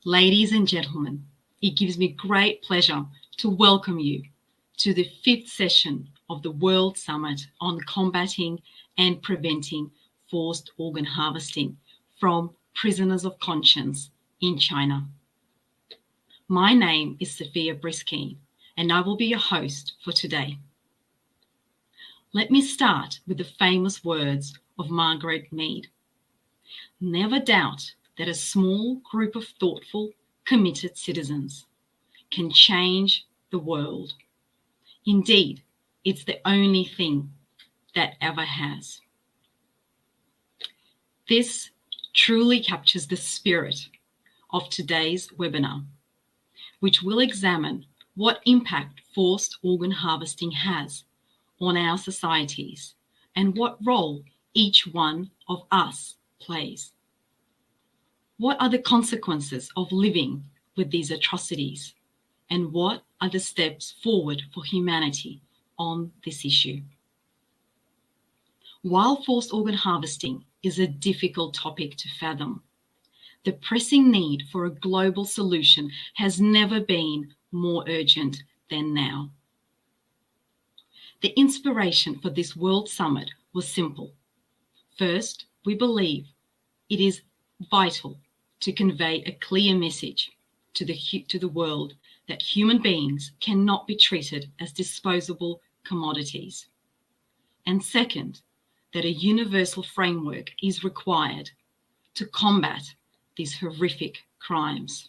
Ladies and gentlemen, it gives me great pleasure to welcome you to the 5th session of the World Summit on Combating and Preventing Forced Organ Harvesting from Prisoners of Conscience in China. My name is Sophia Briskeen, and I will be your host for today. Let me start with the famous words of Margaret Mead. Never doubt that a small group of thoughtful, committed citizens can change the world. Indeed, it's the only thing that ever has. This truly captures the spirit of today's webinar, which will examine what impact forced organ harvesting has on our societies and what role each one of us plays. What are the consequences of living with these atrocities, and what are the steps forward for humanity on this issue? While forced organ harvesting is a difficult topic to fathom, the pressing need for a global solution has never been more urgent than now. The inspiration for this World Summit was simple. First, we believe it is vital to convey a clear message to the world that human beings cannot be treated as disposable commodities. And second, that a universal framework is required to combat these horrific crimes.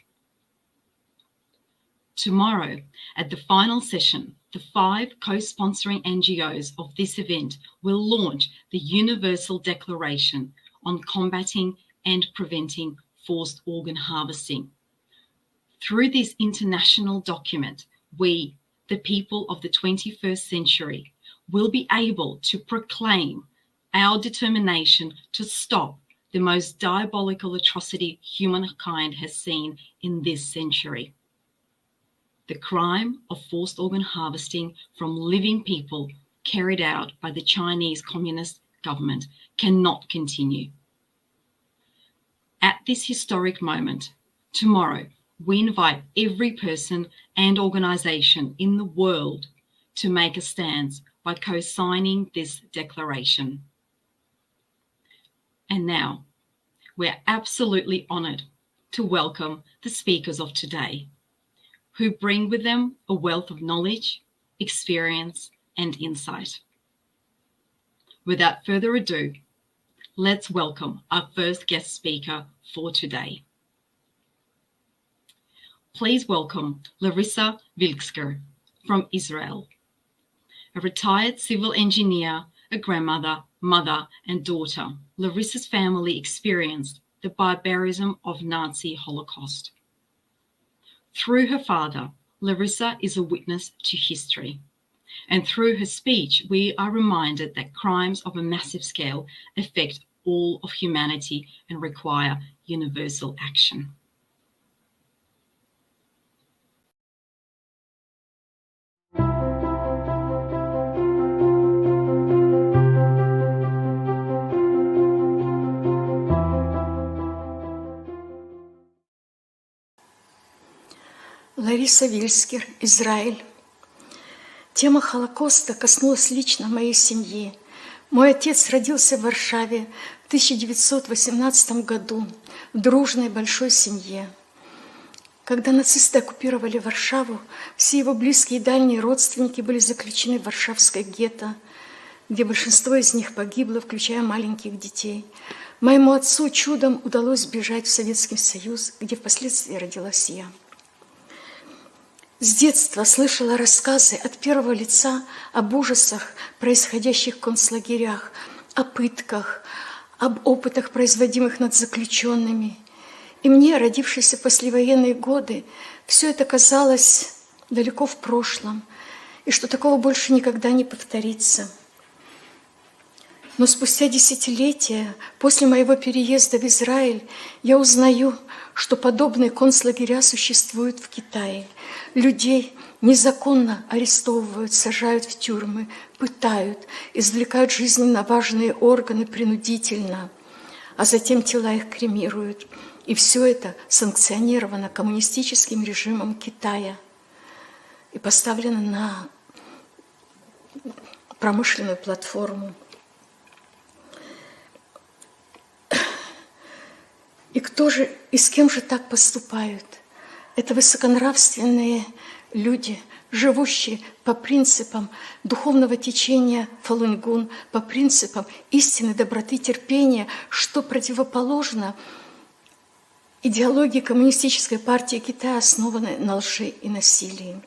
Tomorrow, at the final session, the 5 co-sponsoring NGOs of this event will launch the Universal Declaration on Combating and Preventing Forced Organ Harvesting. Through this international document, we, the people of the 21st century, will be able to proclaim our determination to stop the most diabolical atrocity humankind has seen in this century. The crime of forced organ harvesting from living people carried out by the Chinese Communist government cannot continue. At this historic moment, tomorrow, we invite every person and organisation in the world to make a stance by co-signing this declaration. And now, we're absolutely honoured to welcome the speakers of today, who bring with them a wealth of knowledge, experience, and insight. Without further ado, let's welcome our first guest speaker for today. Please welcome Larissa Vilksker from Israel. A retired civil engineer, a grandmother, mother, and daughter, Larissa's family experienced the barbarism of Nazi Holocaust. Through her father, Larissa is a witness to history. And through her speech, we are reminded that crimes of a massive scale affect all of humanity and require universal action. Лариса Вильскер, Израиль. Тема Холокоста коснулась лично моей семьи. Мой отец родился в Варшаве в 1918 году в дружной большой семье. Когда нацисты оккупировали Варшаву, все его близкие и дальние родственники были заключены в Варшавское гетто, где большинство из них погибло, включая маленьких детей. Моему отцу чудом удалось сбежать в Советский Союз, где впоследствии родилась я. С детства слышала рассказы от первого лица об ужасах, происходящих в концлагерях, о пытках, об опытах, производимых над заключенными. И мне, родившейся в послевоенные годы, все это казалось далеко в прошлом, и что такого больше никогда не повторится. Но спустя десятилетия, после моего переезда в Израиль, я узнаю, что подобные концлагеря существуют в Китае. Людей незаконно арестовывают, сажают в тюрьмы, пытают, извлекают жизненно важные органы принудительно, а затем тела их кремируют. И все это санкционировано коммунистическим режимом Китая и поставлено на промышленную платформу. И кто же, и с кем же так поступают? Это высоконравственные люди, живущие по принципам духовного течения Фалун-Гун, по принципам истины, доброты, терпения, что противоположно идеологии коммунистической партии Китая, основанной на лжи и насилии.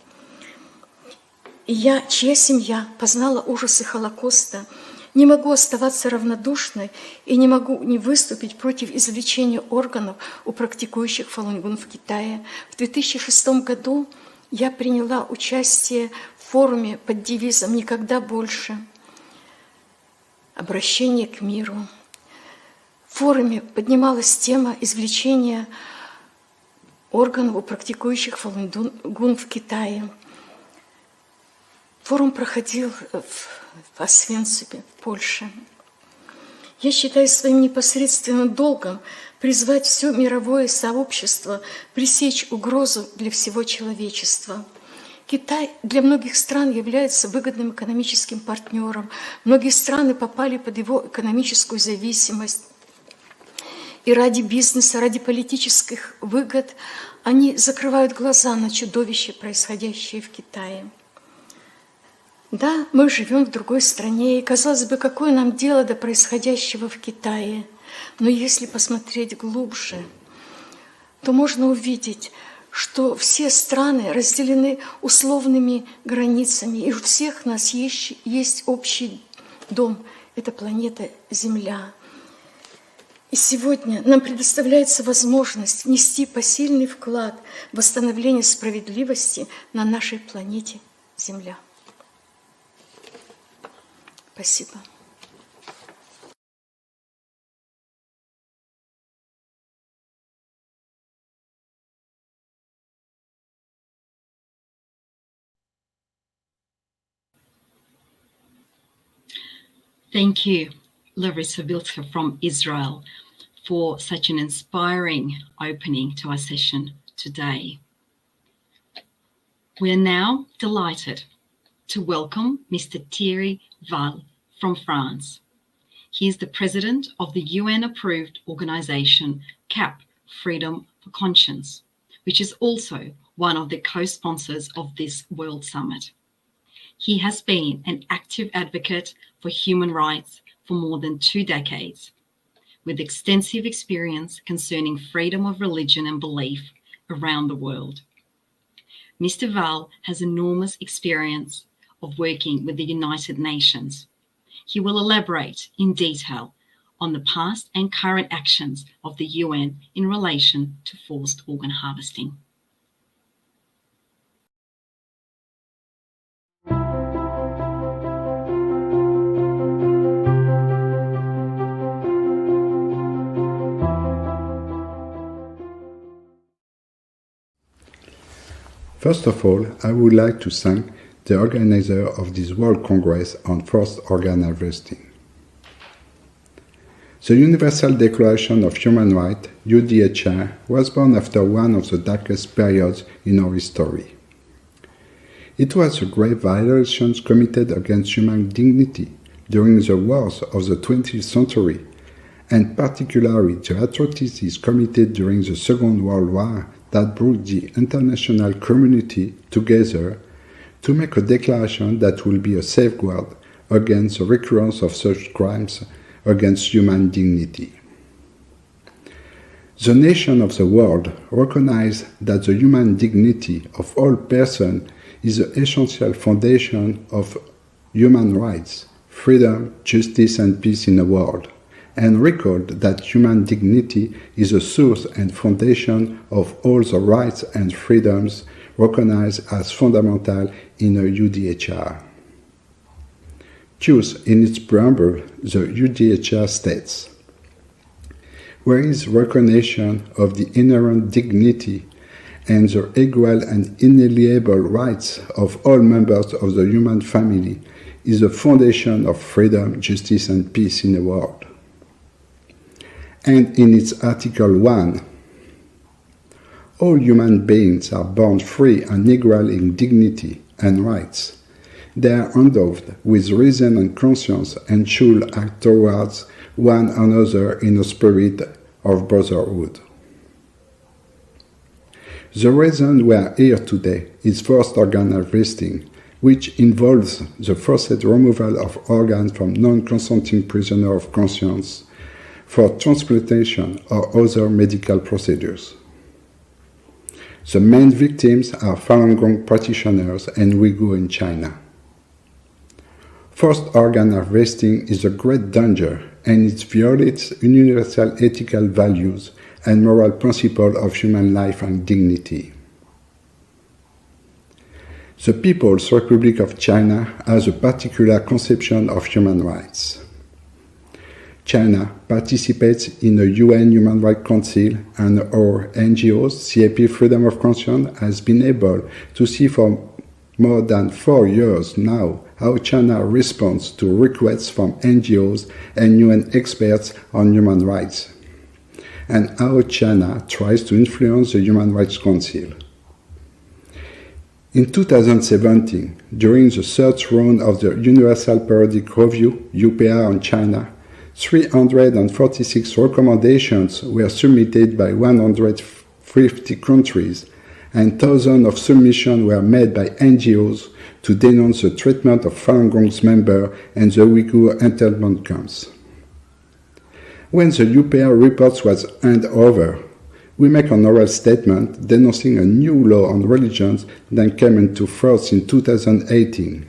И я, чья семья познала ужасы Холокоста, не могу оставаться равнодушной и не могу не выступить против извлечения органов у практикующих Фалун-Гун в Китае. В 2006 году я приняла участие в форуме под девизом «Никогда больше. Обращение к миру». В форуме поднималась тема извлечения органов у практикующих Фалун-Гун в Китае. Форум проходил в Освенциме, в Польше. Я считаю своим непосредственным долгом призвать все мировое сообщество пресечь угрозу для всего человечества. Китай для многих стран является выгодным экономическим партнером. Многие страны попали под его экономическую зависимость. И ради бизнеса, ради политических выгод они закрывают глаза на чудовище, происходящее в Китае. Да, мы живем в другой стране, и, казалось бы, какое нам дело до происходящего в Китае. Но если посмотреть глубже, то можно увидеть, что все страны разделены условными границами, и у всех нас есть общий дом – это планета Земля. И сегодня нам предоставляется возможность внести посильный вклад в восстановление справедливости на нашей планете Земля. Спасибо. Thank you, Larissa Vilska from Israel, for such an inspiring opening to our session today. We are now delighted to welcome Mr. Thierry Val from France. He is the president of the UN-approved organization CAP, Freedom for Conscience, which is also one of the co-sponsors of this World Summit. He has been an active advocate for human rights for more than 2 decades, with extensive experience concerning freedom of religion and belief around the world. Mr. Val has enormous experience of working with the United Nations. He will elaborate in detail on the past and current actions of the UN in relation to forced organ harvesting. First of all, I would like to thank the organizer of this World Congress on Forced Organ Harvesting. The Universal Declaration of Human Rights, UDHR, was born after one of the darkest periods in our history. It was the grave violations committed against human dignity during the wars of the 20th century, and particularly the atrocities committed during the Second World War that brought the international community together to make a declaration that will be a safeguard against the recurrence of such crimes against human dignity. The nations of the world recognize that the human dignity of all persons is the essential foundation of human rights, freedom, justice, and peace in the world, and record that human dignity is the source and foundation of all the rights and freedoms recognized as fundamental in a UDHR. Thus, in its preamble, the UDHR states, "Where is recognition of the inherent dignity and the equal and inalienable rights of all members of the human family is the foundation of freedom, justice, and peace in the world." And in its Article 1, All human beings are born free and equal in dignity and rights. They are endowed with reason and conscience and should act towards one another in a spirit of brotherhood. The reason we are here today is forced organ harvesting, which involves the forced removal of organs from non-consenting prisoners of conscience for transplantation or other medical procedures. The main victims are Falun Gong practitioners and Uyghurs in China. Forced organ harvesting is a great danger, and it violates universal ethical values and moral principles of human life and dignity. The People's Republic of China has a particular conception of human rights. China participates in the UN Human Rights Council, and our NGOs, CAP Freedom of Conscience, has been able to see for more than 4 years now how China responds to requests from NGOs and UN experts on human rights, and how China tries to influence the Human Rights Council. In 2017, during the third round of the Universal Periodic Review, UPR on China, 346 recommendations were submitted by 150 countries, and thousands of submissions were made by NGOs to denounce the treatment of Falun Gong's members and the Uyghur internment camps. When the UPR report was handed over, we make an oral statement denouncing a new law on religions that came into force in 2018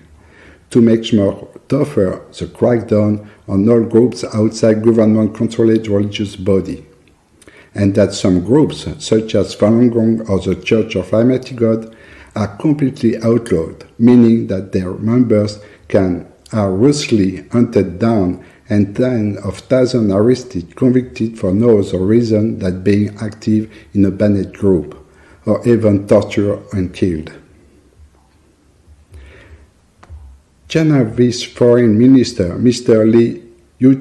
to make more tougher the crackdown on all groups outside government-controlled religious bodies, and that some groups, such as Falun Gong or the Church of Almighty God, are completely outlawed, meaning that their members are ruthlessly hunted down and tens of thousands arrested, convicted for no other reason than being active in a banned group, or even tortured and killed. China's Vice Foreign Minister, Mr. Li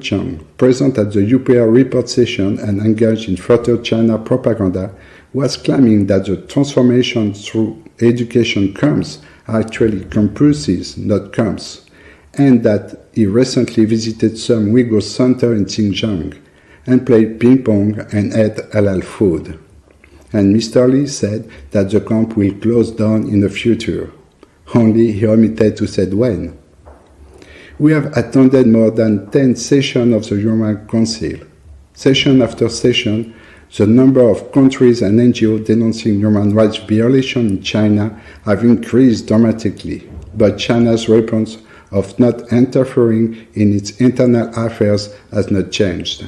Chung, present at the UPR report session and engaged in further China propaganda, was claiming that the transformation through education camps are actually campuses, not camps, and that he recently visited some Uyghur centers in Xinjiang and played ping-pong and ate halal food. And Mr. Li said that the camp will close down in the future. Only he omitted to say when. We have attended more than 10 sessions of the Human Rights Council. Session after session, the number of countries and NGOs denouncing human rights violations in China have increased dramatically, but China's response of not interfering in its internal affairs has not changed.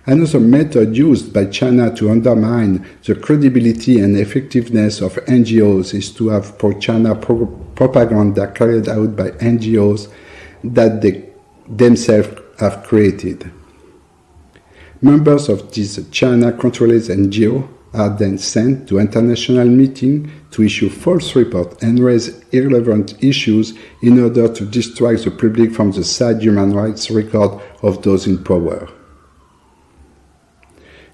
Another method used by China to undermine the credibility and effectiveness of NGOs is to have pro-China propaganda carried out by NGOs that they themselves have created. Members of these China-controlled NGOs are then sent to international meetings to issue false reports and raise irrelevant issues in order to distract the public from the sad human rights record of those in power.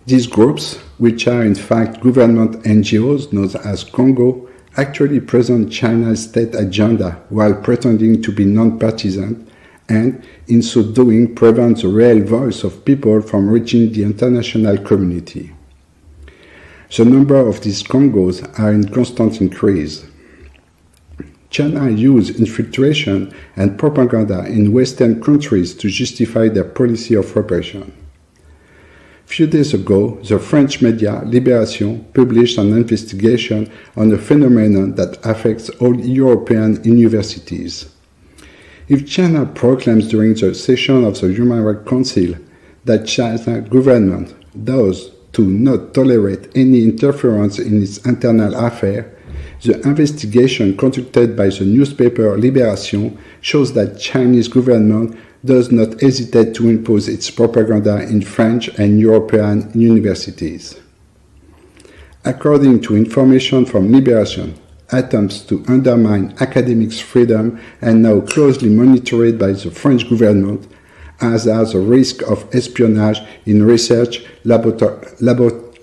These groups, which are in fact government NGOs known as Congo, actually present China's state agenda while pretending to be non-partisan, and in so doing prevent the real voice of people from reaching the international community. The number of these Congos are in constant increase. China uses infiltration and propaganda in Western countries to justify their policy of repression. Few days ago, the French media Libération published an investigation on a phenomenon that affects all European universities. If China proclaims during the session of the Human Rights Council that China's government does to not tolerate any interference in its internal affairs, the investigation conducted by the newspaper Libération shows that Chinese government does not hesitate to impose its propaganda in French and European universities. According to information from Libération, attempts to undermine academic freedom are now closely monitored by the French government, as are the risk of espionage in research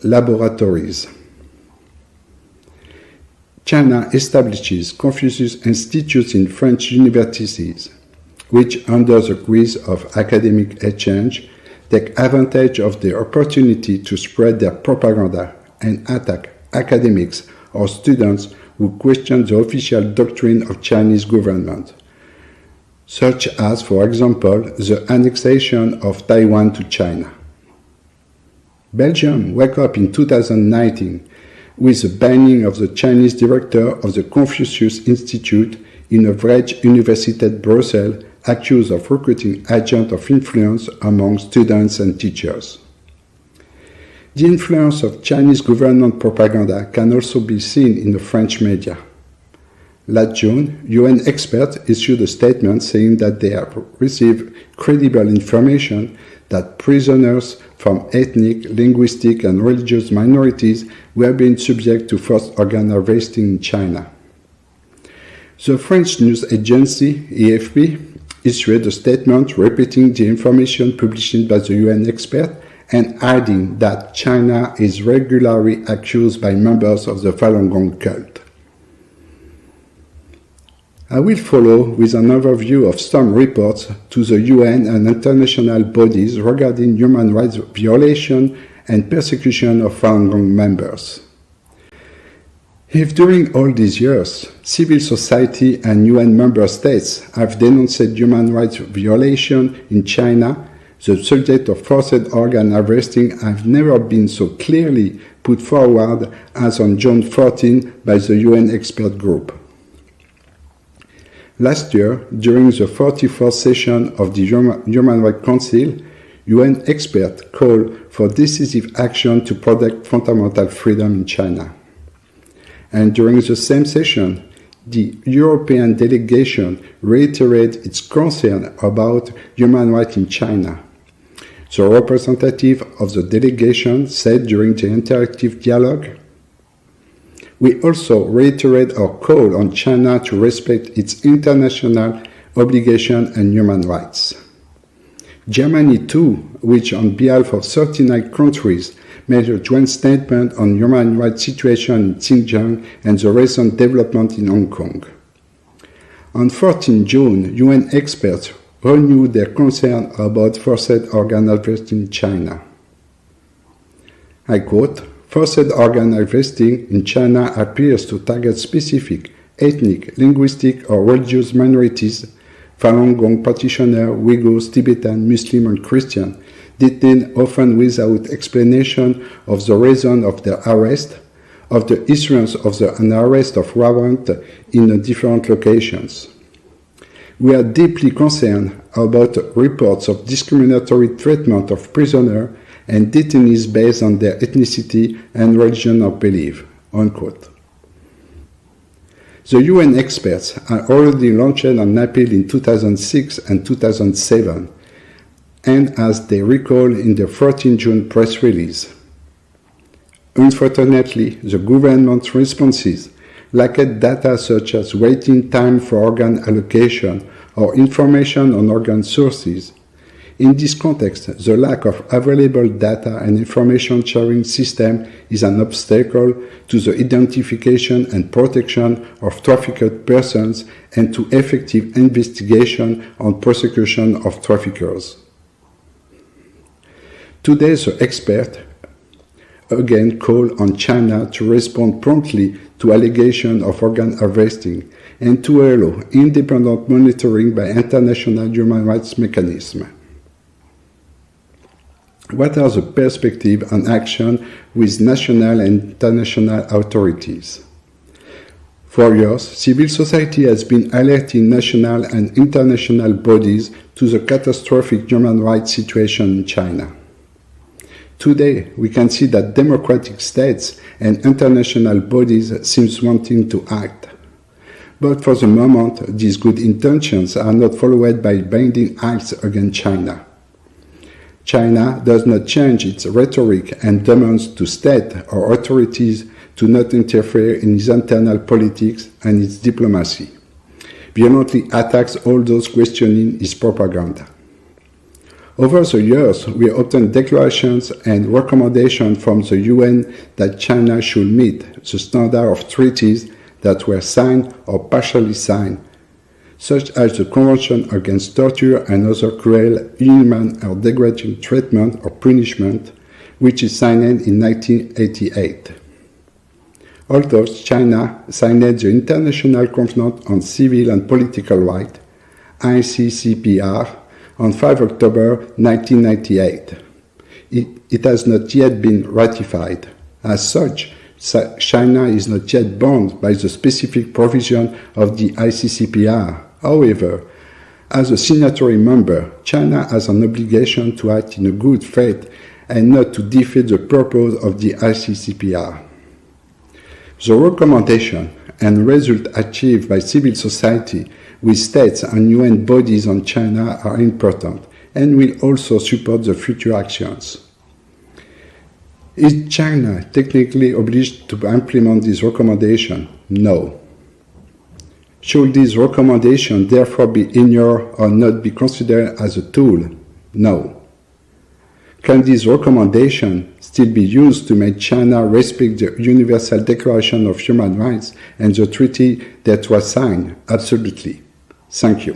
laboratories. China establishes Confucius Institutes in French universities, which, under the guise of academic exchange, take advantage of the opportunity to spread their propaganda and attack academics or students who question the official doctrine of Chinese government, such as, for example, the annexation of Taiwan to China. Belgium woke up in 2019 with the banning of the Chinese director of the Confucius Institute in a Vrije Universiteit Brussels, accused of recruiting agents of influence among students and teachers. The influence of Chinese government propaganda can also be seen in the French media. Last June, UN experts issued a statement saying that they have received credible information that prisoners from ethnic, linguistic, and religious minorities were being subject to forced organ harvesting in China. The French news agency, AFP, issued a statement repeating the information published by the UN expert and adding that China is regularly accused by members of the Falun Gong cult. I will follow with an overview of some reports to the UN and international bodies regarding human rights violation and persecution of Falun Gong members. If during all these years, civil society and UN member states have denounced human rights violation in China, the subject of forced organ harvesting have never been so clearly put forward as on June 14 by the UN expert group. Last year, during the 44th session of the Human Rights Council, UN experts called for decisive action to protect fundamental freedom in China. And during the same session, the European delegation reiterated its concern about human rights in China. The representative of the delegation said during the interactive dialogue, "We also reiterate our call on China to respect its international obligations and human rights." Germany too, which on behalf of 39 countries made a joint statement on human rights situation in Xinjiang and the recent development in Hong Kong. On 14 June, UN experts renewed their concern about forced organ harvesting in China. I quote, "Forced organ harvesting in China appears to target specific ethnic, linguistic, or religious minorities, Falun Gong practitioners, Uyghurs, Tibetan, Muslim, and Christian, detained often without explanation of the reason of their arrest, of the issuance of an arrest of warrant in different locations. We are deeply concerned about reports of discriminatory treatment of prisoners and detainees based on their ethnicity and religion of belief." Unquote. The UN experts had already launched an appeal in 2006 and 2007, and as they recall in the 14 June press release. Unfortunately, the government's responses lacked data such as waiting time for organ allocation or information on organ sources. In this context, the lack of available data and information sharing system is an obstacle to the identification and protection of trafficked persons and to effective investigation and prosecution of traffickers. Today, the expert again called on China to respond promptly to allegations of organ harvesting and to allow independent monitoring by international human rights mechanisms. What are the perspectives and action with national and international authorities? For years, civil society has been alerting national and international bodies to the catastrophic human rights situation in China. Today, we can see that democratic states and international bodies seem wanting to act. But for the moment, these good intentions are not followed by binding acts against China. China does not change its rhetoric and demands to state or authorities to not interfere in its internal politics and its diplomacy. Violently attacks all those questioning its propaganda. Over the years, we obtained declarations and recommendations from the UN that China should meet the standard of treaties that were signed or partially signed, such as the Convention Against Torture and Other Cruel, Inhuman, or Degrading Treatment or Punishment, which is signed in 1988. Although China signed the International Covenant on Civil and Political Rights, ICCPR, on 5 October 1998. It has not yet been ratified. As such, China is not yet bound by the specific provision of the ICCPR. However, as a signatory member, China has an obligation to act in a good faith and not to defeat the purpose of the ICCPR. The recommendation and result achieved by civil society with states and UN bodies on China are important and will also support the future actions. Is China technically obliged to implement this recommendation? No. Should this recommendation therefore be ignored or not be considered as a tool? No. Can this recommendation still be used to make China respect the Universal Declaration of Human Rights and the treaty that was signed? Absolutely. Thank you.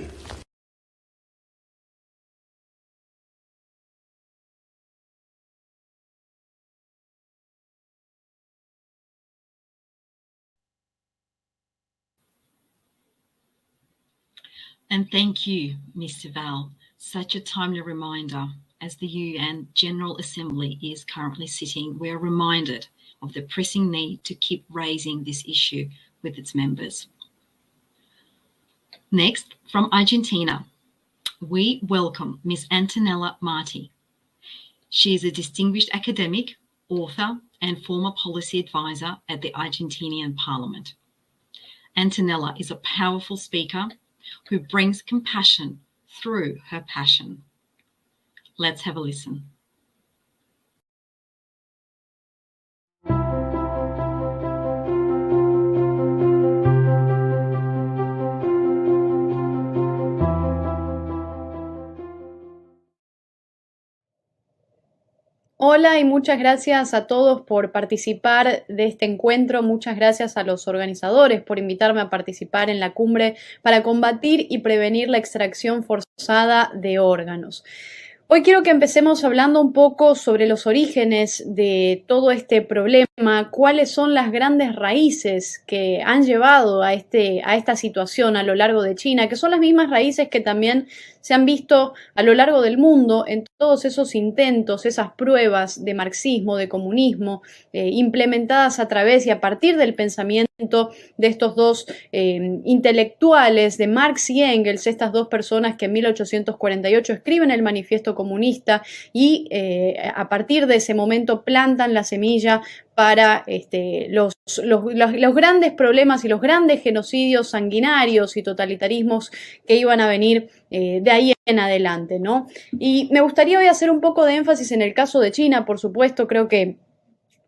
And thank you, Mr. Val. Such a timely reminder. As the UN General Assembly is currently sitting, we are reminded of the pressing need to keep raising this issue with its members. Next, from Argentina, we welcome Ms. Antonella Marti. She is a distinguished academic, author, and former policy advisor at the Argentinian Parliament. Antonella is a powerful speaker who brings compassion through her passion. Let's have a listen. Hola y muchas gracias a todos por participar de este encuentro. Muchas gracias a los organizadores por invitarme a participar en la cumbre para combatir y prevenir la extracción forzada de órganos. Hoy quiero que empecemos hablando un poco sobre los orígenes de todo este problema, cuáles son las grandes raíces que han llevado a esta situación a lo largo de China, que son las mismas raíces que también se han visto a lo largo del mundo en todos esos intentos, esas pruebas de marxismo, de comunismo, implementadas a través y a partir del pensamiento de estos dos intelectuales, de Marx y Engels, estas dos personas que en 1848 escriben el manifiesto comunista y a partir de ese momento plantan la semilla para los grandes problemas y los grandes genocidios sanguinarios y totalitarismos que iban a venir de ahí en adelante, ¿no? Y me gustaría hoy hacer un poco de énfasis en el caso de China, por supuesto. Creo que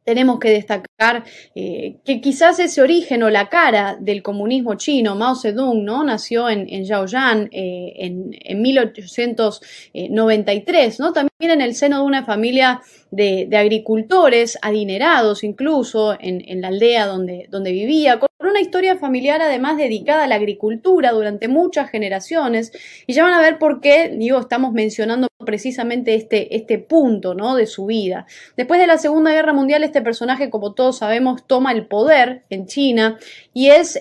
tenemos que destacar que quizás ese origen o la cara del comunismo chino, Mao Zedong, ¿no? Nació en Yaoyang en 1893, ¿no? También en el seno de una familia de agricultores, adinerados incluso, en la aldea donde vivía, con una historia familiar además dedicada a la agricultura durante muchas generaciones. Y ya van a ver por qué, estamos mencionando precisamente este punto, ¿no? De su vida. Después de la Segunda Guerra Mundial, este personaje, como todos sabemos, toma el poder en China y es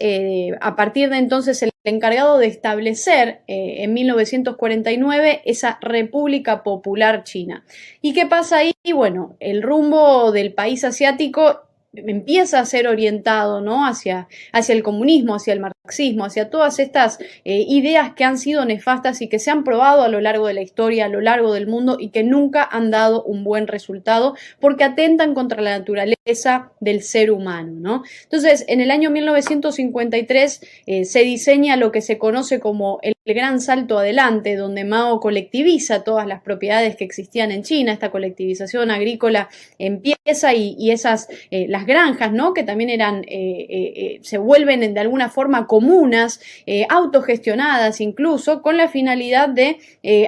a partir de entonces el encargado de establecer en 1949 esa República Popular China. ¿Y qué pasa ahí? Bueno, el rumbo del país asiático empieza a ser orientado, ¿no? hacia el comunismo, hacia el marxismo, hacia todas estas ideas que han sido nefastas y que se han probado a lo largo de la historia, a lo largo del mundo y que nunca han dado un buen resultado porque atentan contra la naturaleza del ser humano, ¿no? Entonces, en el año 1953 se diseña lo que se conoce como el gran salto adelante, donde Mao colectiviza todas las propiedades que existían en China. Esta colectivización agrícola empieza y esas las granjas, ¿no? Que también eran se vuelven de alguna forma comunas, autogestionadas incluso, con la finalidad de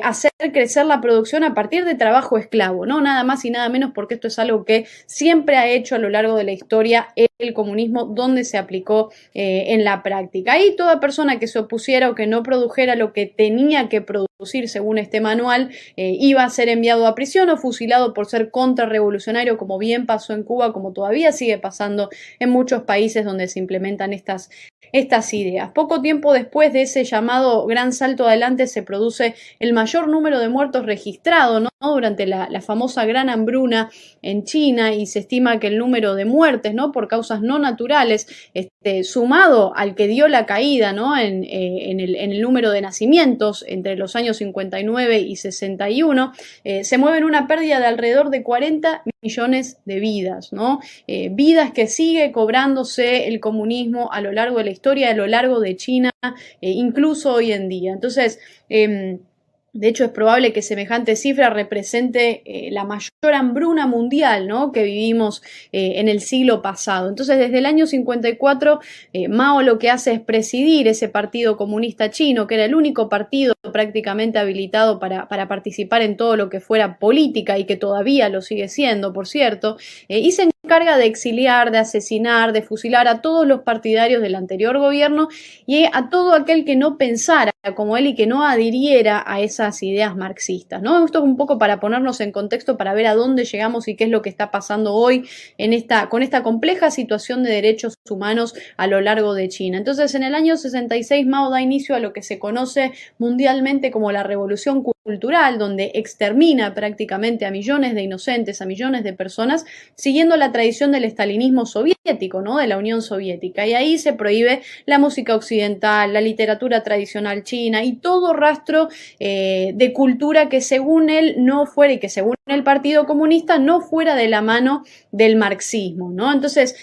hacer crecer la producción a partir de trabajo esclavo, ¿no? Nada más y nada menos, porque esto es algo que siempre ha hecho a lo largo de la historia el comunismo, donde se aplicó en la práctica. Y toda persona que se opusiera o que no produjera lo que tenía que producir según este manual, iba a ser enviado a prisión o fusilado por ser contrarrevolucionario, como bien pasó en Cuba, como todavía sigue pasando en muchos países donde se implementan estas ideas. Poco tiempo después de ese llamado gran salto adelante se produce el mayor número de muertos registrado, ¿no? Durante la famosa gran hambruna en China, y se estima que el número de muertes, ¿no?, por causas no naturales, sumado al que dio la caída, ¿no?, en el número de nacimientos entre los años 59 y 61, se mueve en una pérdida de alrededor de 40 millones de vidas, ¿no? Vidas que sigue cobrándose el comunismo a lo largo de la historia, a lo largo de China, incluso hoy en día. Entonces, de hecho, es probable que semejante cifra represente la mayor hambruna mundial, ¿no?, que vivimos en el siglo pasado. Entonces, desde el año 54, Mao lo que hace es presidir ese Partido Comunista Chino, que era el único partido prácticamente habilitado para participar en todo lo que fuera política, y que todavía lo sigue siendo, por cierto, y se encarga de exiliar, de asesinar, de fusilar a todos los partidarios del anterior gobierno y a todo aquel que no pensara como él y que no adhiriera a esas ideas marxistas, ¿no? Esto es un poco para ponernos en contexto, para ver a dónde llegamos y qué es lo que está pasando hoy con esta compleja situación de derechos humanos a lo largo de China. Entonces, en el año 66, Mao da inicio a lo que se conoce mundialmente como la Revolución Cultural, donde extermina prácticamente a millones de inocentes, a millones de personas, siguiendo la tradición del estalinismo soviético, ¿no?, de la Unión Soviética. Y ahí se prohíbe la música occidental, la literatura tradicional china y todo rastro de cultura que según él no fuera, y que según el Partido Comunista no fuera de la mano del marxismo, ¿no? Entonces,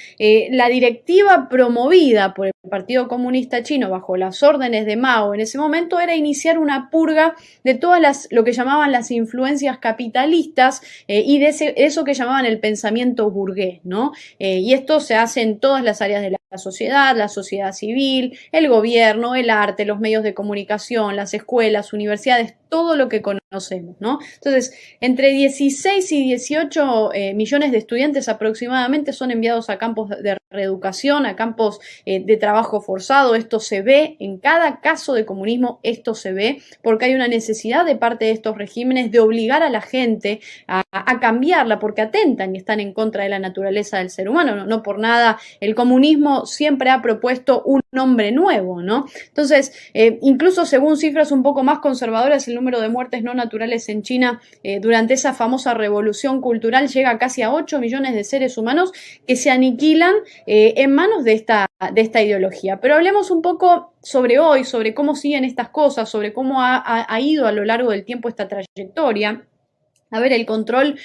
la directiva promovida por el Partido Comunista Chino bajo las órdenes de Mao en ese momento era iniciar una purga de todas lo que llamaban las influencias capitalistas y de eso que llamaban el pensamiento burgués, ¿no? Y esto se hace en todas las áreas de la sociedad civil, el gobierno, el arte, los medios de comunicación, las escuelas, universidades, todo lo que conocemos, ¿no? Entonces, entre 16 y 18 millones de estudiantes aproximadamente son enviados a campos de reeducación, a campos de trabajo forzado. Esto se ve en cada caso de comunismo, esto se ve porque hay una necesidad de parte de estos regímenes de obligar a la gente a cambiarla, porque atentan y están en contra de la naturaleza del ser humano. No por nada el comunismo siempre ha propuesto un nombre nuevo, ¿no? Entonces, incluso según cifras un poco más conservadoras, el número de muertes no naturales en China durante esa famosa revolución cultural llega casi a 8 millones de seres humanos que se aniquilan en manos de esta ideología. Pero hablemos un poco sobre hoy, sobre cómo siguen estas cosas, sobre cómo ha ido a lo largo del tiempo esta trayectoria. A ver, el control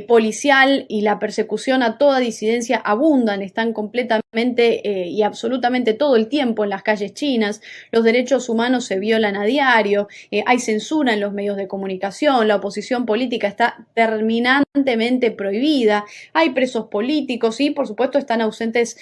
policial y la persecución a toda disidencia abundan, están completamente y absolutamente todo el tiempo en las calles chinas. Los derechos humanos se violan a diario, hay censura en los medios de comunicación, la oposición política está terminantemente prohibida, hay presos políticos y, por supuesto, están ausentes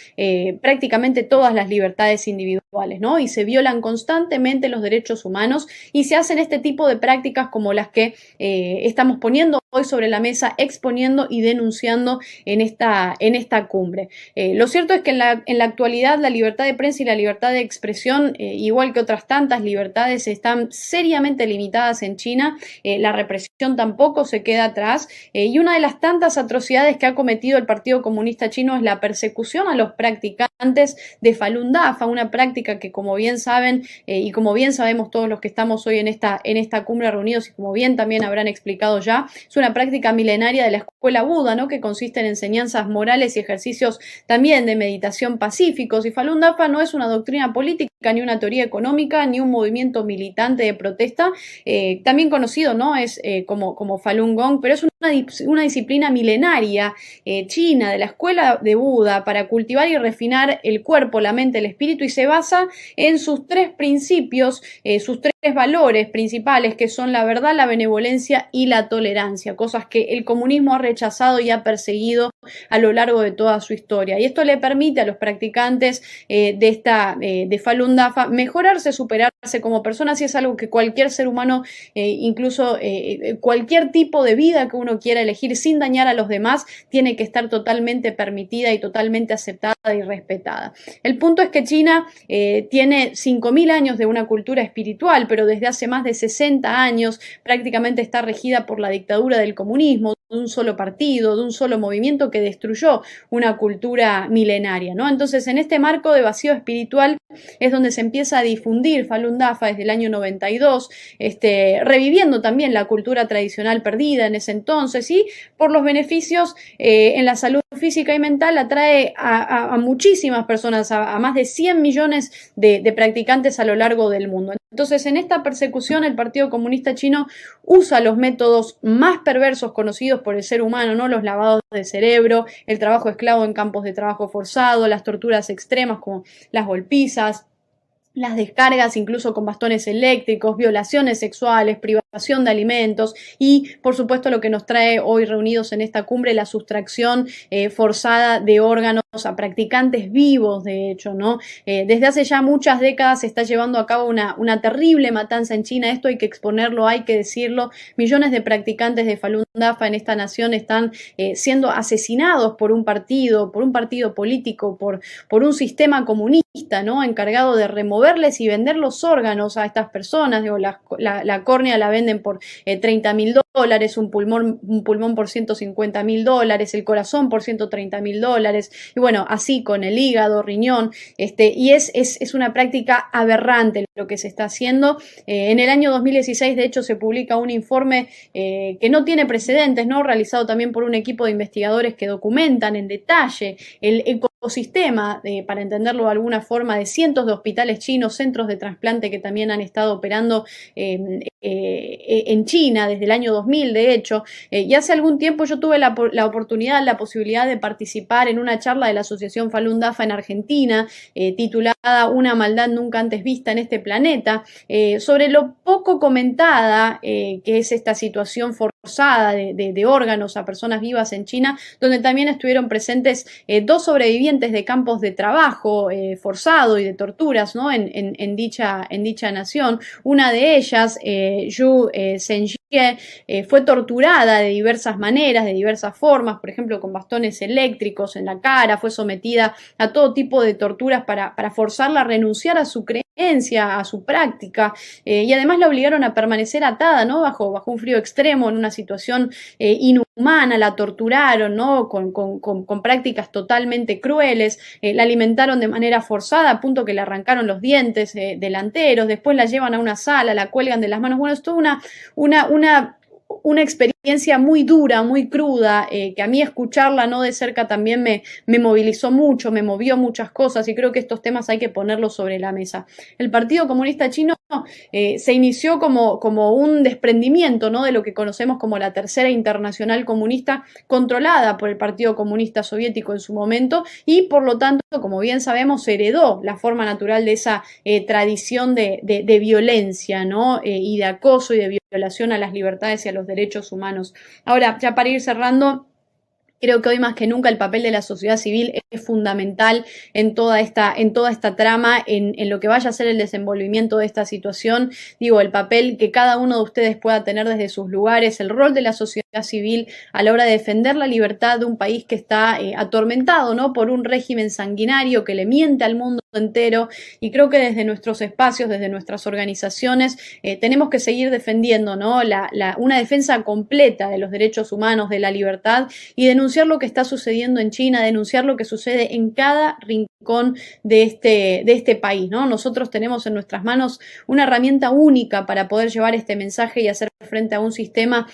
prácticamente todas las libertades individuales, ¿no? Y se violan constantemente los derechos humanos y se hacen este tipo de prácticas como las que estamos poniendo hoy sobre la mesa, exponiendo y denunciando en esta cumbre. Lo cierto es que en la actualidad la libertad de prensa y la libertad de expresión, igual que otras tantas libertades, están seriamente limitadas en China. La represión tampoco se queda atrás y una de las tantas atrocidades que ha cometido el Partido Comunista Chino es la persecución a los practicantes de Falun Dafa, una práctica que, como bien saben y como bien sabemos todos los que estamos hoy en esta cumbre reunidos, y como bien también habrán explicado ya, es una práctica milenaria de la escuela Buda, ¿no?, que consiste en enseñanzas morales y ejercicios también de meditación pacíficos. Y Falun Dafa no es una doctrina política, ni una teoría económica, ni un movimiento militante de protesta, también conocido, ¿no?, es como Falun Gong, pero es una disciplina milenaria china de la escuela de Buda para cultivar y refinar el cuerpo, la mente, el espíritu, y se basa en sus tres principios, sus tres valores principales, que son la verdad, la benevolencia y la tolerancia, cosas que el comunismo ha rechazado y ha perseguido a lo largo de toda su historia. Y esto le permite a los practicantes de Falun Dafa mejorarse, superarse como personas, y es algo que cualquier ser humano, incluso cualquier tipo de vida que uno quiera elegir sin dañar a los demás, tiene que estar totalmente permitida y totalmente aceptada y respetada. El punto es que China tiene 5.000 años de una cultura espiritual, pero desde hace más de 60 años prácticamente está regida por la dictadura del comunismo, de un solo partido, de un solo movimiento que destruyó una cultura milenaria, ¿no? Entonces, en este marco de vacío espiritual es donde se empieza a difundir Falun Dafa desde el año 92, reviviendo también la cultura tradicional perdida en ese entonces, y por los beneficios en la salud física y mental atrae a muchísimas personas, a más de 100 millones de practicantes a lo largo del mundo. Entonces, en esta persecución, el Partido Comunista Chino usa los métodos más perversos conocidos por el ser humano, ¿no? Los lavados de cerebro, el trabajo esclavo en campos de trabajo forzado, las torturas extremas como las golpizas, las descargas incluso con bastones eléctricos, violaciones sexuales, privación de alimentos y, por supuesto, lo que nos trae hoy reunidos en esta cumbre, la sustracción forzada de órganos a practicantes vivos, de hecho, ¿no? Desde hace ya muchas décadas se está llevando a cabo una terrible matanza en China. Esto hay que exponerlo, hay que decirlo. Millones de practicantes de Falun Dafa en esta nación están siendo asesinados por un partido político, por un sistema comunista, ¿no? Encargado de removerles y vender los órganos a estas personas. Digo, la córnea la venden por $30.000, un pulmón por $150.000, el corazón por $130.000, y bueno, así con el hígado, riñón, y es una práctica aberrante lo que se está haciendo. En el año 2016, de hecho, se publica un informe que no tiene precedentes, ¿no? Realizado también por un equipo de investigadores que documentan en detalle el ecosistema, para entenderlo de alguna forma, de cientos de hospitales chinos, centros de trasplante que también han estado operando en China desde el año 2000, de hecho, y hace algún tiempo yo tuve la oportunidad, la posibilidad de participar en una charla de la Asociación Falun Dafa en Argentina, titulada Una maldad nunca antes vista en este planeta, sobre lo poco comentada que es esta situación forzada de órganos a personas vivas en China, donde también estuvieron presentes 2 sobrevivientes de campos de trabajo forzado y de torturas, ¿no? en dicha nación. Una de ellas, Yu Zhenjie, fue torturada de diversas maneras, de diversas formas, por ejemplo con bastones eléctricos en la cara, fue sometida a todo tipo de torturas para forzarla a renunciar a su creencia, a su práctica, y además la obligaron a permanecer atada, ¿no? bajo un frío extremo, en una situación inhumana, la torturaron, ¿no? con prácticas totalmente crueles, la alimentaron de manera forzada a punto que le arrancaron los dientes delanteros, después la llevan a una sala, la cuelgan de las manos. Bueno, es toda una experiencia muy dura, muy cruda, que a mí escucharla, ¿no? de cerca también me movilizó mucho, me movió muchas cosas, y creo que estos temas hay que ponerlos sobre la mesa. El Partido Comunista Chino se inició como un desprendimiento, ¿no? de lo que conocemos como la Tercera Internacional Comunista, controlada por el Partido Comunista Soviético en su momento, y por lo tanto, como bien sabemos, heredó la forma natural de esa tradición de violencia, ¿no? Y de acoso y de violación a las libertades y a los derechos humanos. Ahora, ya para ir cerrando, creo que hoy más que nunca el papel de la sociedad civil es fundamental en toda esta trama, en lo que vaya a ser el desenvolvimiento de esta situación. Digo, el papel que cada uno de ustedes pueda tener desde sus lugares, el rol de la sociedad civil a la hora de defender la libertad de un país que está atormentado, ¿no? por un régimen sanguinario que le miente al mundo entero, y creo que desde nuestros espacios, desde nuestras organizaciones, tenemos que seguir defendiendo, ¿no? una defensa completa de los derechos humanos, de la libertad, y denunciar lo que está sucediendo en China, denunciar lo que sucede en cada rincón de este país, ¿no? Nosotros tenemos en nuestras manos una herramienta única para poder llevar este mensaje y hacer frente a un sistema,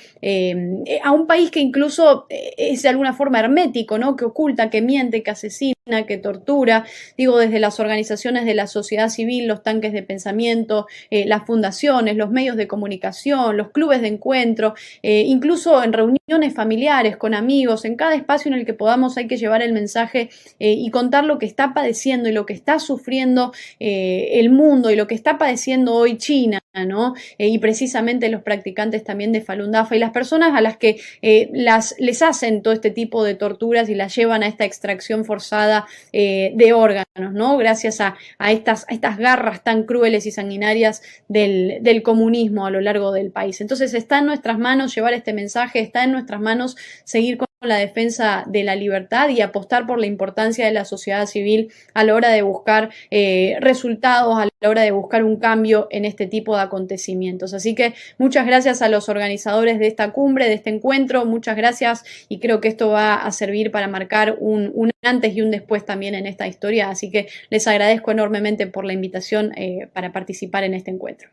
a un país que incluso es de alguna forma hermético, ¿no? que oculta, que miente, que asesina, que tortura. Digo, desde las organizaciones de la sociedad civil, los tanques de pensamiento, las fundaciones, los medios de comunicación, los clubes de encuentro, incluso en reuniones familiares, con amigos, en cada espacio en el que podamos hay que llevar el mensaje y contar lo que está padeciendo y lo que está sufriendo el mundo y lo que está padeciendo hoy China, ¿no? Y precisamente los practicantes también de Falun Dafa y las personas a las que les hacen todo este tipo de torturas y las llevan a esta extracción forzada de órganos, ¿no? Gracias a estas garras tan crueles y sanguinarias del comunismo a lo largo del país. Entonces está en nuestras manos llevar este mensaje, está en nuestras manos seguir con la defensa de la libertad y apostar por la importancia de la sociedad civil a la hora de buscar resultados, a la hora de buscar un cambio en este tipo de acontecimientos. Así que muchas gracias a los organizadores de esta cumbre, de este encuentro, muchas gracias, y creo que esto va a servir para marcar un antes y un después también en esta historia, así que les agradezco enormemente por la invitación para participar en este encuentro.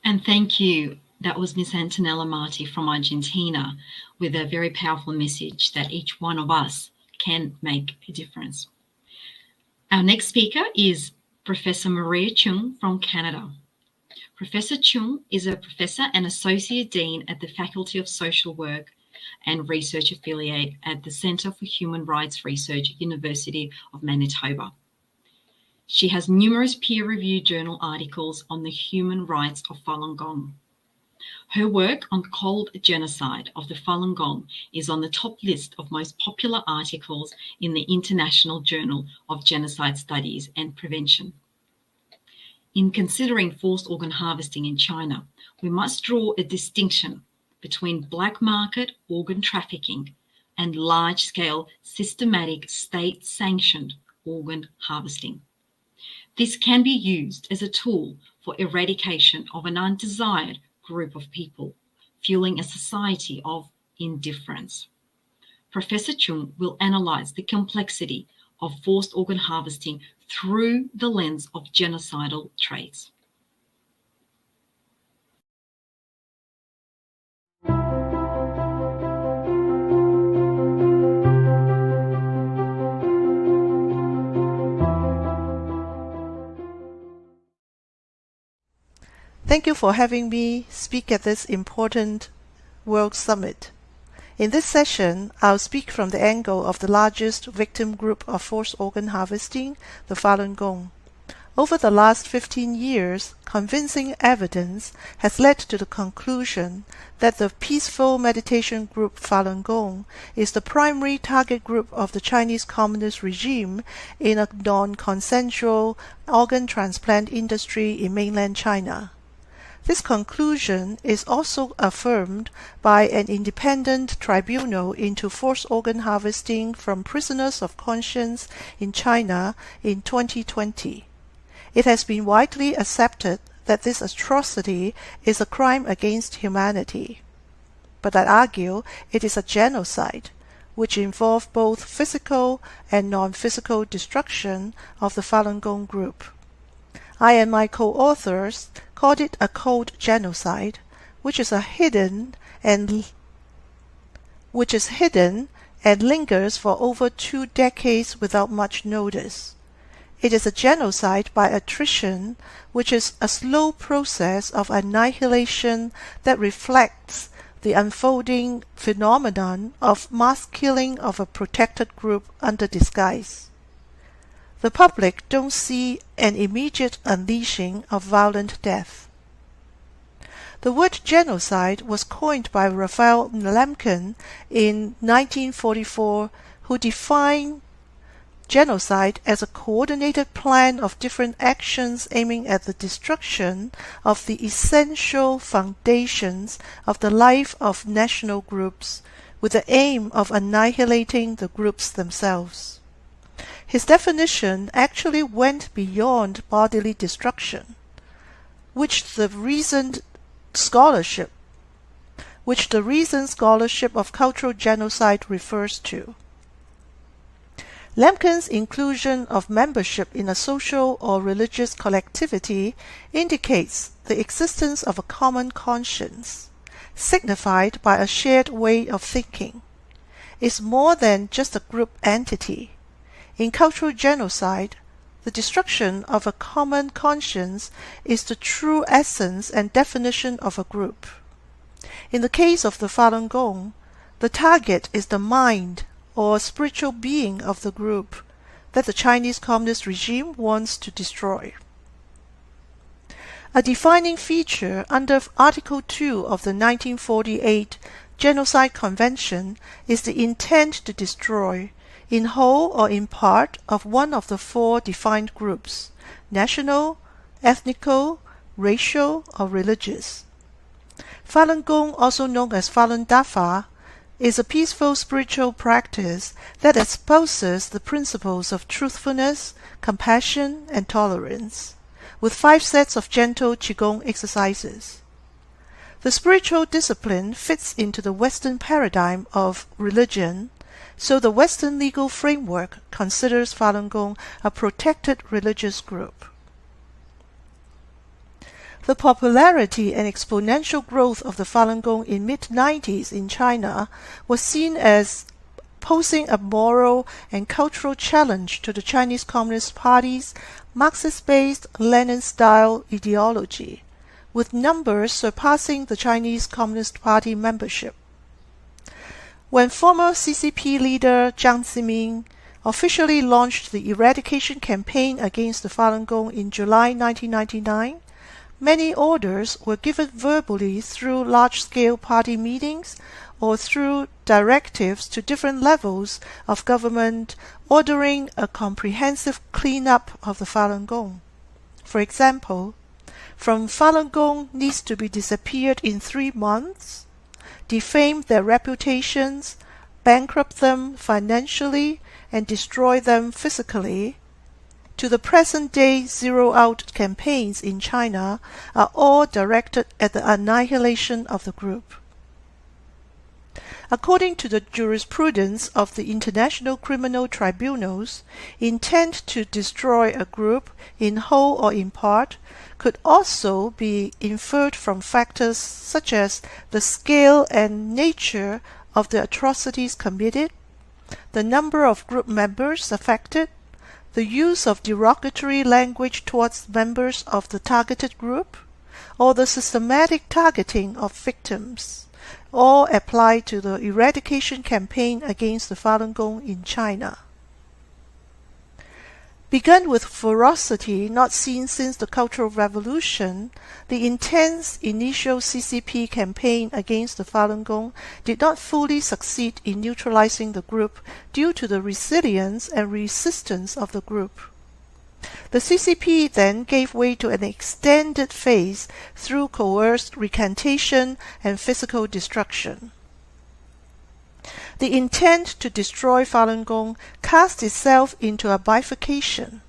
And thank you. That was Miss Antonella Marti from Argentina with a very powerful message that each one of us can make a difference. Our next speaker is Professor Maria Chung from Canada. Professor Chung is a professor and associate dean at the Faculty of Social Work and Research Affiliate at the Centre for Human Rights Research, University of Manitoba. She has numerous peer-reviewed journal articles on the human rights of Falun Gong. Her work on cold genocide of the Falun Gong is on the top list of most popular articles in the International Journal of Genocide Studies and Prevention. In considering forced organ harvesting in China, we must draw a distinction between black market organ trafficking and large-scale systematic state-sanctioned organ harvesting. This can be used as a tool for eradication of an undesired group of people, fueling a society of indifference. Professor Chung will analyze the complexity of forced organ harvesting through the lens of genocidal traits. Thank you for having me speak at this important World Summit. In this session, I'll speak from the angle of the largest victim group of forced organ harvesting, the Falun Gong. Over the last 15 years, convincing evidence has led to the conclusion that the peaceful meditation group Falun Gong is the primary target group of the Chinese Communist regime in a non-consensual organ transplant industry in mainland China. This conclusion is also affirmed by an independent tribunal into forced organ harvesting from prisoners of conscience in China in 2020. It has been widely accepted that this atrocity is a crime against humanity. But I argue it is a genocide, which involves both physical and non-physical destruction of the Falun Gong group. I and my co-authors called it a cold genocide, which is hidden and lingers for over 2 decades without much notice. It is a genocide by attrition, which is a slow process of annihilation that reflects the unfolding phenomenon of mass killing of a protected group under disguise. The public don't see an immediate unleashing of violent death. The word genocide was coined by Raphael Lemkin in 1944, who defined genocide as a coordinated plan of different actions aiming at the destruction of the essential foundations of the life of national groups, with the aim of annihilating the groups themselves. His definition actually went beyond bodily destruction, which the recent scholarship of cultural genocide refers to. Lemkin's inclusion of membership in a social or religious collectivity indicates the existence of a common conscience, signified by a shared way of thinking. It's more than just a group entity. In cultural genocide, the destruction of a common conscience is the true essence and definition of a group. In the case of the Falun Gong, the target is the mind or spiritual being of the group that the Chinese Communist regime wants to destroy. A defining feature under Article 2 of the 1948 Genocide Convention is the intent to destroy, in whole or in part, of one of the four defined groups: national, ethnical, racial, or religious. Falun Gong, also known as Falun Dafa, is a peaceful spiritual practice that espouses the principles of truthfulness, compassion, and tolerance, with 5 sets of gentle Qigong exercises. The spiritual discipline fits into the Western paradigm of religion, so the Western legal framework considers Falun Gong a protected religious group. The popularity and exponential growth of the Falun Gong in mid-90s in China was seen as posing a moral and cultural challenge to the Chinese Communist Party's Marxist-based Lenin-style ideology, with numbers surpassing the Chinese Communist Party membership. When former CCP leader Jiang Zemin officially launched the eradication campaign against the Falun Gong in July 1999, many orders were given verbally through large-scale party meetings or through directives to different levels of government ordering a comprehensive cleanup of the Falun Gong. For example, from Falun Gong needs to be disappeared in 3 months, defame their reputations, bankrupt them financially, and destroy them physically, to the present-day zero-out campaigns in China are all directed at the annihilation of the group. According to the jurisprudence of the International Criminal Tribunals, intent to destroy a group in whole or in part could also be inferred from factors such as the scale and nature of the atrocities committed, the number of group members affected, the use of derogatory language towards members of the targeted group, or the systematic targeting of victims, all apply to the eradication campaign against the Falun Gong in China. Begun with ferocity not seen since the Cultural Revolution, the intense initial CCP campaign against the Falun Gong did not fully succeed in neutralizing the group due to the resilience and resistance of the group. The CCP then gave way to an extended phase through coerced recantation and physical destruction. The intent to destroy Falun Gong cast itself into a bifurcation.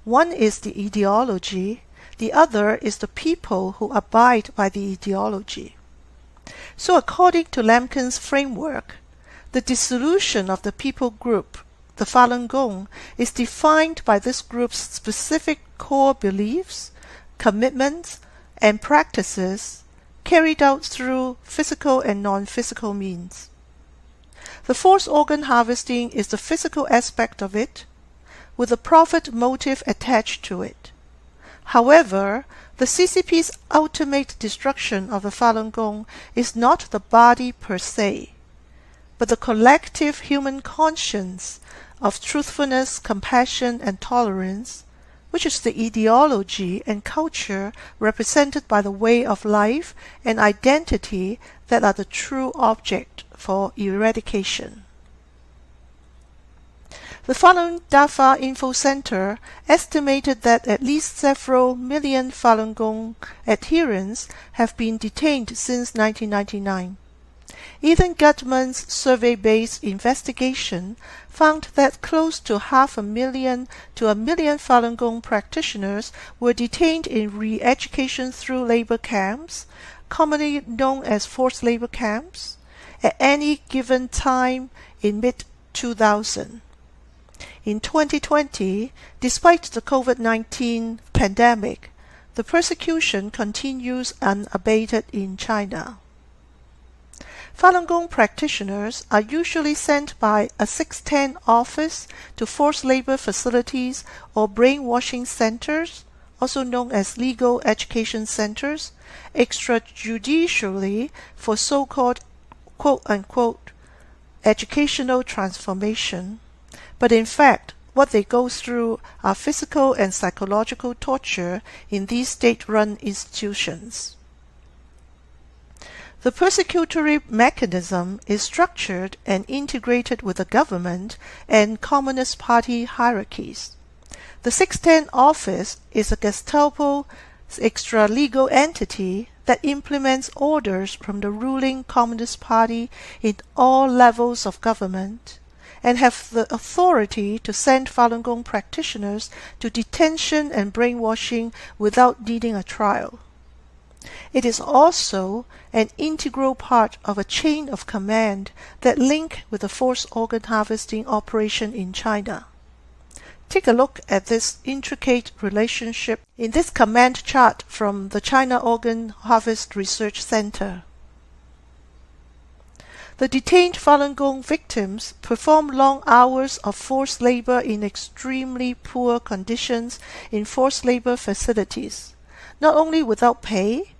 One is the ideology, the other is the people who abide by the ideology. So according to Lemkin's framework, the dissolution of the people group, the Falun Gong, is defined by this group's specific core beliefs, commitments, and practices carried out through physical and non-physical means. The forced organ harvesting is the physical aspect of it, with a profit motive attached to it. However, the CCP's ultimate destruction of the Falun Gong is not the body per se, but the collective human conscience of truthfulness, compassion, and tolerance, which is the ideology and culture represented by the way of life and identity that are the true object for eradication. The Falun Dafa Info Center estimated that at least several million Falun Gong adherents have been detained since 1999. Ethan Gutman's survey-based investigation found that close to 500,000 to 1 million Falun Gong practitioners were detained in re-education through labor camps, commonly known as forced labor camps, at any given time in mid-2000. In 2020, despite the COVID-19 pandemic, the persecution continues unabated in China. Falun Gong practitioners are usually sent by a 610 office to forced labor facilities or brainwashing centers, also known as legal education centers, extrajudicially for so-called quote-unquote educational transformation. But in fact, what they go through are physical and psychological torture in these state-run institutions. The persecutory mechanism is structured and integrated with the government and Communist Party hierarchies. The 610 office is a Gestapo extra-legal entity that implements orders from the ruling Communist Party in all levels of government, and have the authority to send Falun Gong practitioners to detention and brainwashing without needing a trial. It is also an integral part of a chain of command that link with the forced organ harvesting operation in China. Take a look at this intricate relationship in this command chart from the China Organ Harvest Research Center. The detained Falun Gong victims perform long hours of forced labor in extremely poor conditions in forced labor facilities. Not only without pay,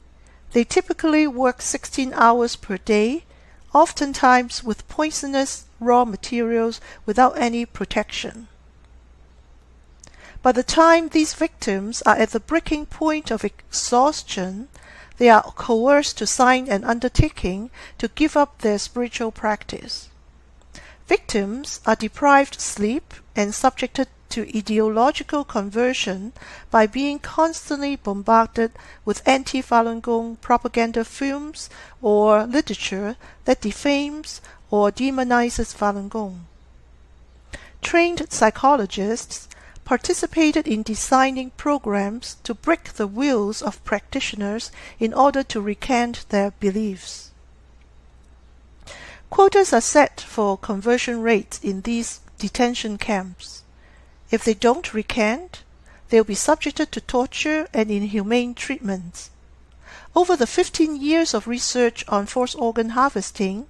they typically work 16 hours per day, oftentimes with poisonous raw materials without any protection. By the time these victims are at the breaking point of exhaustion, they are coerced to sign an undertaking to give up their spiritual practice. Victims are deprived sleep and subjected to ideological conversion by being constantly bombarded with anti-Falun Gong propaganda films or literature that defames or demonizes Falun Gong. Trained psychologists participated in designing programs to break the wills of practitioners in order to recant their beliefs. Quotas are set for conversion rates in these detention camps. If they don't recant, they'll be subjected to torture and inhumane treatments. Over the 15 years of research on forced organ harvesting,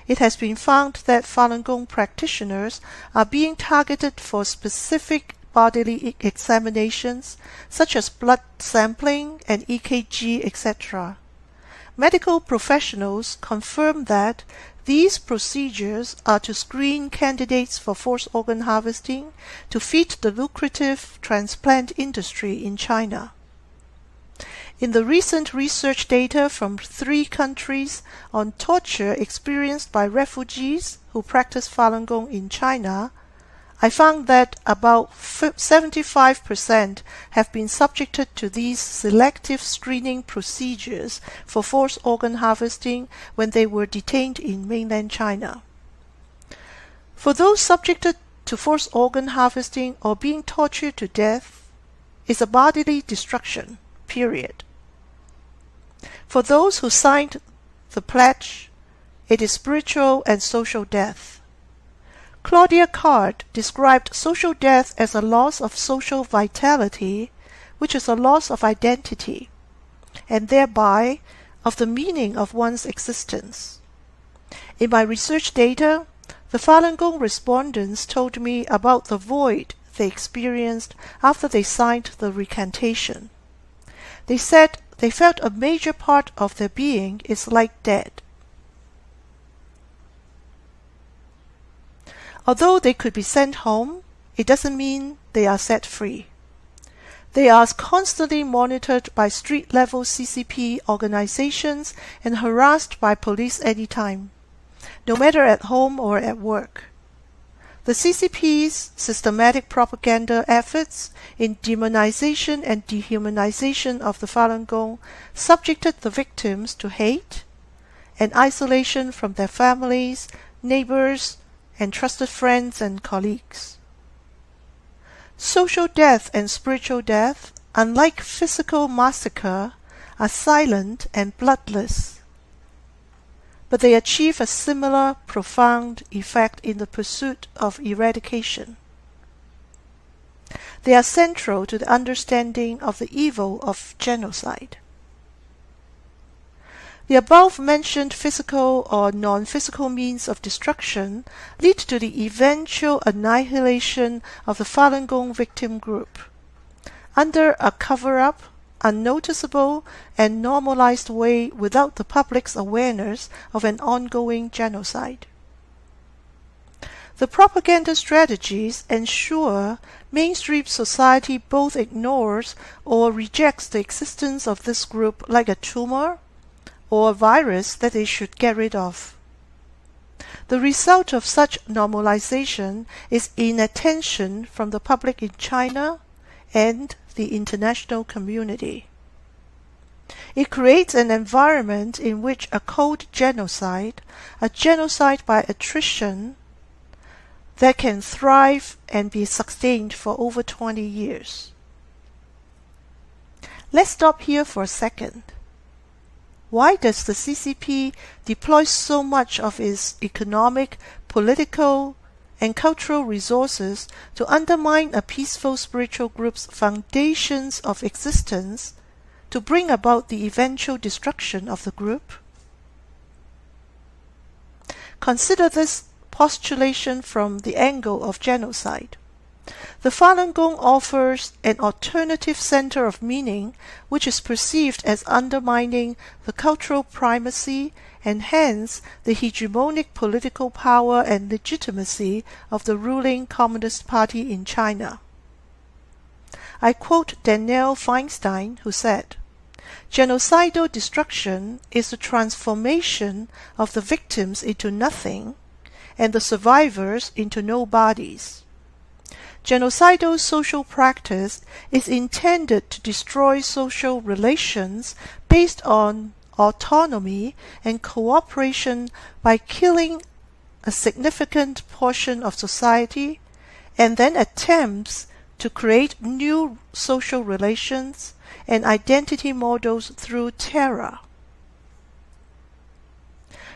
it has been found that Falun Gong practitioners are being targeted for specific bodily examinations, such as blood sampling and EKG, etc. Medical professionals confirm that these procedures are to screen candidates for forced organ harvesting to feed the lucrative transplant industry in China. In the recent research data from 3 countries on torture experienced by refugees who practice Falun Gong in China, I found that about 75% have been subjected to these selective screening procedures for forced organ harvesting when they were detained in mainland China. For those subjected to forced organ harvesting or being tortured to death, is a bodily destruction, period. For those who signed the pledge, it is spiritual and social death. Claudia Card described social death as a loss of social vitality, which is a loss of identity, and thereby of the meaning of one's existence. In my research data, the Falun Gong respondents told me about the void they experienced after they signed the recantation. They said they felt a major part of their being is like dead. Although they could be sent home, it doesn't mean they are set free. They are constantly monitored by street-level CCP organizations and harassed by police anytime, no matter at home or at work. The CCP's systematic propaganda efforts in demonization and dehumanization of the Falun Gong subjected the victims to hate and isolation from their families, neighbors, and trusted friends and colleagues. Social death and spiritual death, unlike physical massacre, are silent and bloodless, but they achieve a similar profound effect in the pursuit of eradication. They are central to the understanding of the evil of genocide. The above-mentioned physical or non-physical means of destruction lead to the eventual annihilation of the Falun Gong victim group. Under a cover-up, unnoticeable, and normalized way without the public's awareness of an ongoing genocide. The propaganda strategies ensure mainstream society both ignores or rejects the existence of this group like a tumor or a virus that they should get rid of. The result of such normalization is inattention from the public in China and the international community. It creates an environment in which a cold genocide, a genocide by attrition, that can thrive and be sustained for over 20 years. Let's stop here for a second. Why does the CCP deploy so much of its economic, political, and cultural resources to undermine a peaceful spiritual group's foundations of existence to bring about the eventual destruction of the group? Consider this postulation from the angle of genocide. The Falun Gong offers an alternative center of meaning which is perceived as undermining the cultural primacy and hence the hegemonic political power and legitimacy of the ruling Communist Party in China. I quote Danielle Feinstein, who said, "Genocidal destruction is the transformation of the victims into nothing and the survivors into nobodies. Genocidal social practice is intended to destroy social relations based on autonomy and cooperation by killing a significant portion of society and then attempts to create new social relations and identity models through terror."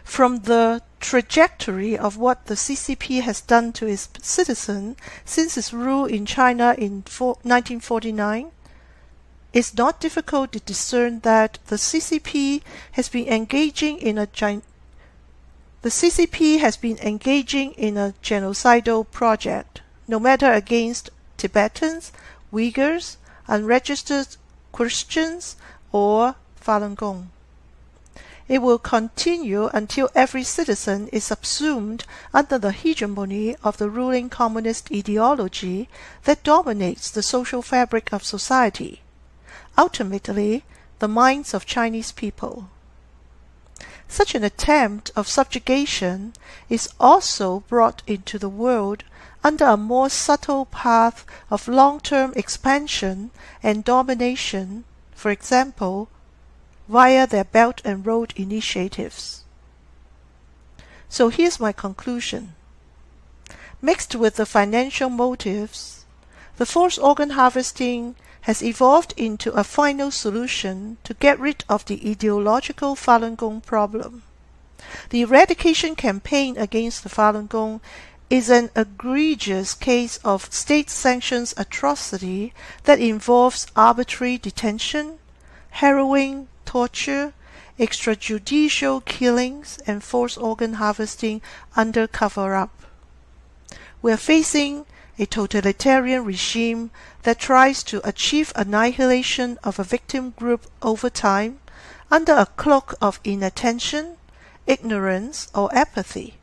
From the trajectory of what the CCP has done to its citizens since its rule in China in 1949, it's not difficult to discern that the CCP has been engaging in a genocidal project, no matter against Tibetans, Uyghurs, unregistered Christians, or Falun Gong. It will continue until every citizen is subsumed under the hegemony of the ruling communist ideology that dominates the social fabric of society, ultimately the minds of Chinese people. Such an attempt of subjugation is also brought into the world under a more subtle path of long-term expansion and domination, for example, via their Belt and Road initiatives. So here's my conclusion. Mixed with the financial motives, the forced organ harvesting has evolved into a final solution to get rid of the ideological Falun Gong problem. The eradication campaign against the Falun Gong is an egregious case of state-sanctioned atrocity that involves arbitrary detention, harrowing, torture, extrajudicial killings, and forced organ harvesting under cover-up. We are facing a totalitarian regime that tries to achieve annihilation of a victim group over time under a cloak of inattention, ignorance, or apathy.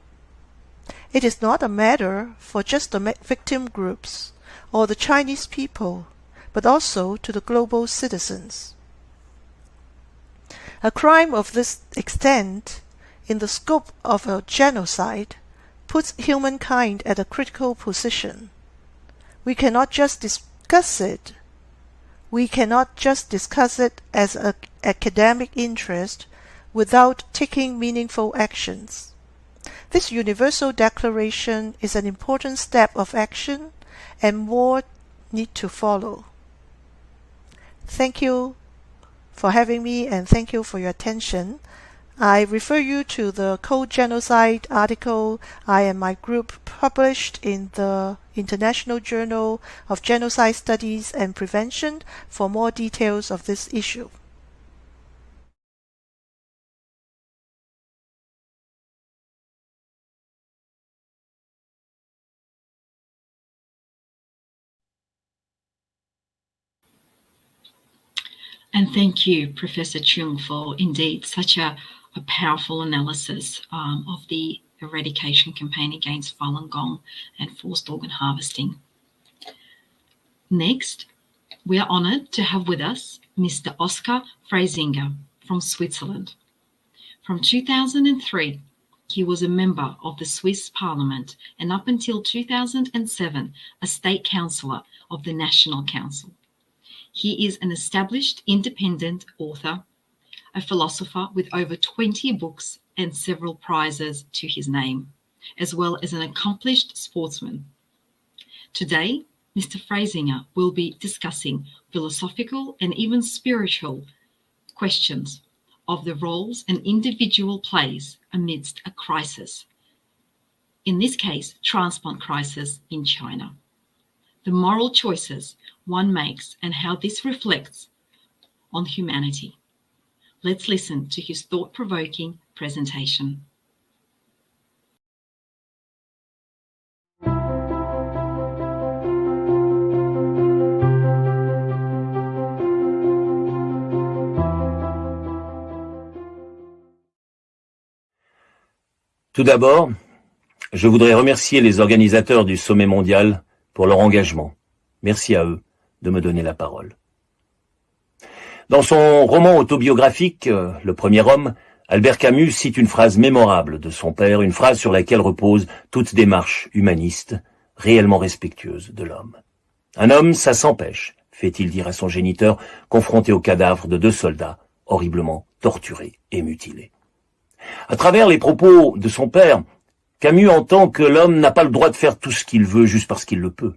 It is not a matter for just the victim groups or the Chinese people, but also to the global citizens. A crime of this extent, in the scope of a genocide, puts humankind at a critical position. We cannot just discuss it. We cannot just discuss it as an academic interest without taking meaningful actions. This universal declaration is an important step of action, and more need to follow. Thank you for having me, and thank you for your attention. I refer you to the Cold Genocide article I and my group published in the International Journal of Genocide Studies and Prevention for more details of this issue. And thank you, Professor Chung, for indeed such a powerful analysis of the eradication campaign against Falun Gong and forced organ harvesting. Next, we are honoured to have with us Mr. Oskar Frazinga from Switzerland. From 2003, he was a member of the Swiss Parliament and up until 2007, a state councillor of the National Council. He is an established independent author, a philosopher with over 20 books and several prizes to his name, as well as an accomplished sportsman. Today, Mr. Frazinger will be discussing philosophical and even spiritual questions of the roles an individual plays amidst a crisis, in this case, transplant crisis in China. The moral choices one makes and how this reflects on humanity. Let's listen to his thought-provoking presentation. Tout d'abord, je voudrais remercier les organisateurs du sommet mondial pour leur engagement. Merci à eux de me donner la parole. Dans son roman autobiographique, Le Premier Homme, Albert Camus cite une phrase mémorable de son père, une phrase sur laquelle repose toute démarche humaniste, réellement respectueuse de l'homme. Un homme, ça s'empêche, fait-il dire à son géniteur, confronté au cadavre de 2 soldats, horriblement torturés et mutilés. À travers les propos de son père, Camus entend que l'homme n'a pas le droit de faire tout ce qu'il veut juste parce qu'il le peut.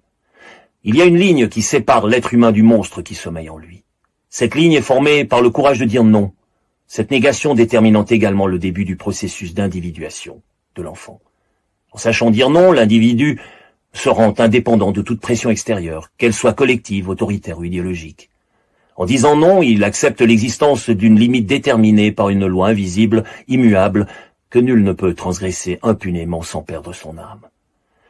Il y a une ligne qui sépare l'être humain du monstre qui sommeille en lui. Cette ligne est formée par le courage de dire non, cette négation déterminant également le début du processus d'individuation de l'enfant. En sachant dire non, l'individu se rend indépendant de toute pression extérieure, qu'elle soit collective, autoritaire ou idéologique. En disant non, il accepte l'existence d'une limite déterminée par une loi invisible, immuable, que nul ne peut transgresser impunément sans perdre son âme.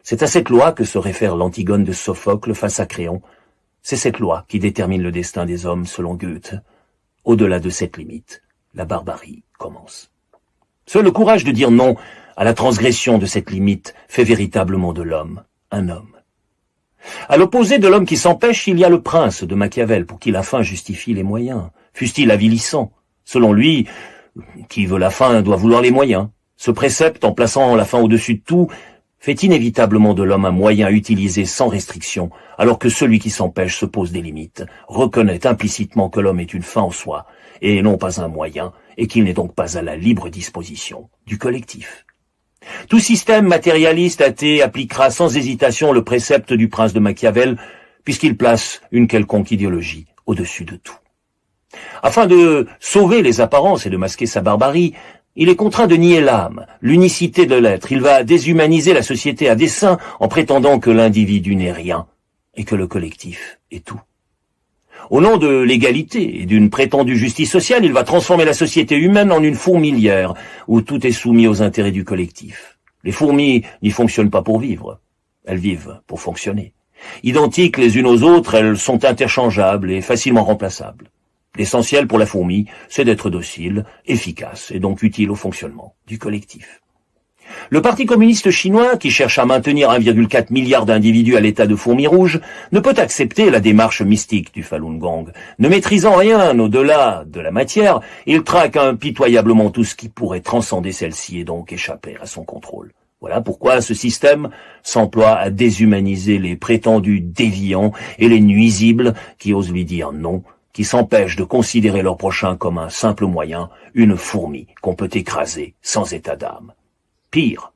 C'est à cette loi que se réfère l'Antigone de Sophocle face à Créon. C'est cette loi qui détermine le destin des hommes selon Goethe. Au-delà de cette limite, la barbarie commence. Seul le courage de dire non à la transgression de cette limite fait véritablement de l'homme un homme. À l'opposé de l'homme qui s'empêche, il y a le prince de Machiavel, pour qui la fin justifie les moyens, fût-il avilissant. Selon lui, qui veut la fin doit vouloir les moyens. Ce précepte, en plaçant la fin au-dessus de tout, fait inévitablement de l'homme un moyen utilisé sans restriction, alors que celui qui s'empêche se pose des limites, reconnaît implicitement que l'homme est une fin en soi, et non pas un moyen, et qu'il n'est donc pas à la libre disposition du collectif. Tout système matérialiste athée appliquera sans hésitation le précepte du prince de Machiavel, puisqu'il place une quelconque idéologie au-dessus de tout. Afin de sauver les apparences et de masquer sa barbarie, il est contraint de nier l'âme, l'unicité de l'être. Il va déshumaniser la société à dessein en prétendant que l'individu n'est rien et que le collectif est tout. Au nom de l'égalité et d'une prétendue justice sociale, il va transformer la société humaine en une fourmilière où tout est soumis aux intérêts du collectif. Les fourmis n'y fonctionnent pas pour vivre, elles vivent pour fonctionner. Identiques les unes aux autres, elles sont interchangeables et facilement remplaçables. L'essentiel pour la fourmi, c'est d'être docile, efficace et donc utile au fonctionnement du collectif. Le Parti communiste chinois, qui cherche à maintenir 1,4 milliard d'individus à l'état de fourmis rouges, ne peut accepter la démarche mystique du Falun Gong. Ne maîtrisant rien au-delà de la matière, il traque impitoyablement tout ce qui pourrait transcender celle-ci et donc échapper à son contrôle. Voilà pourquoi ce système s'emploie à déshumaniser les prétendus déviants et les nuisibles qui osent lui dire non, qui s'empêchent de considérer leur prochain comme un simple moyen, une fourmi qu'on peut écraser sans état d'âme. Pire,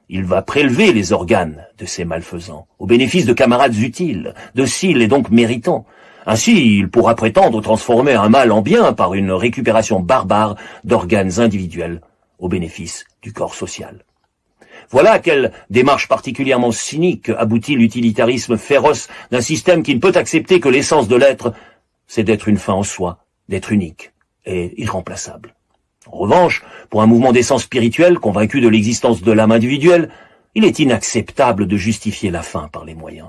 il va prélever les organes de ces malfaisants, au bénéfice de camarades utiles, dociles et donc méritants. Ainsi, il pourra prétendre transformer un mal en bien par une récupération barbare d'organes individuels, au bénéfice du corps social. Voilà à quelle démarche particulièrement cynique aboutit l'utilitarisme féroce d'un système qui ne peut accepter que l'essence de l'être, c'est d'être une fin en soi, d'être unique et irremplaçable. En revanche, pour un mouvement d'essence spirituelle convaincu de l'existence de l'âme individuelle, il est inacceptable de justifier la fin par les moyens.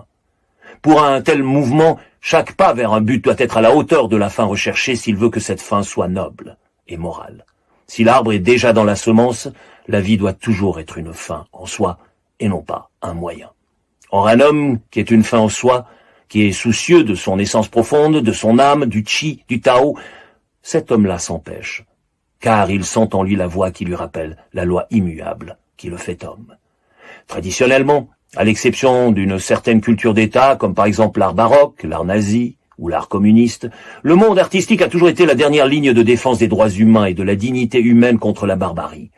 Pour un tel mouvement, chaque pas vers un but doit être à la hauteur de la fin recherchée s'il veut que cette fin soit noble et morale. Si l'arbre est déjà dans la semence, la vie doit toujours être une fin en soi et non pas un moyen. Or, un homme qui est une fin en soi, qui est soucieux de son essence profonde, de son âme, du chi, du tao, cet homme-là s'empêche, car il sent en lui la voix qui lui rappelle la loi immuable qui le fait homme. Traditionnellement, à l'exception d'une certaine culture d'État, comme par exemple l'art baroque, l'art nazi ou l'art communiste, le monde artistique a toujours été la dernière ligne de défense des droits humains et de la dignité humaine contre la barbarie.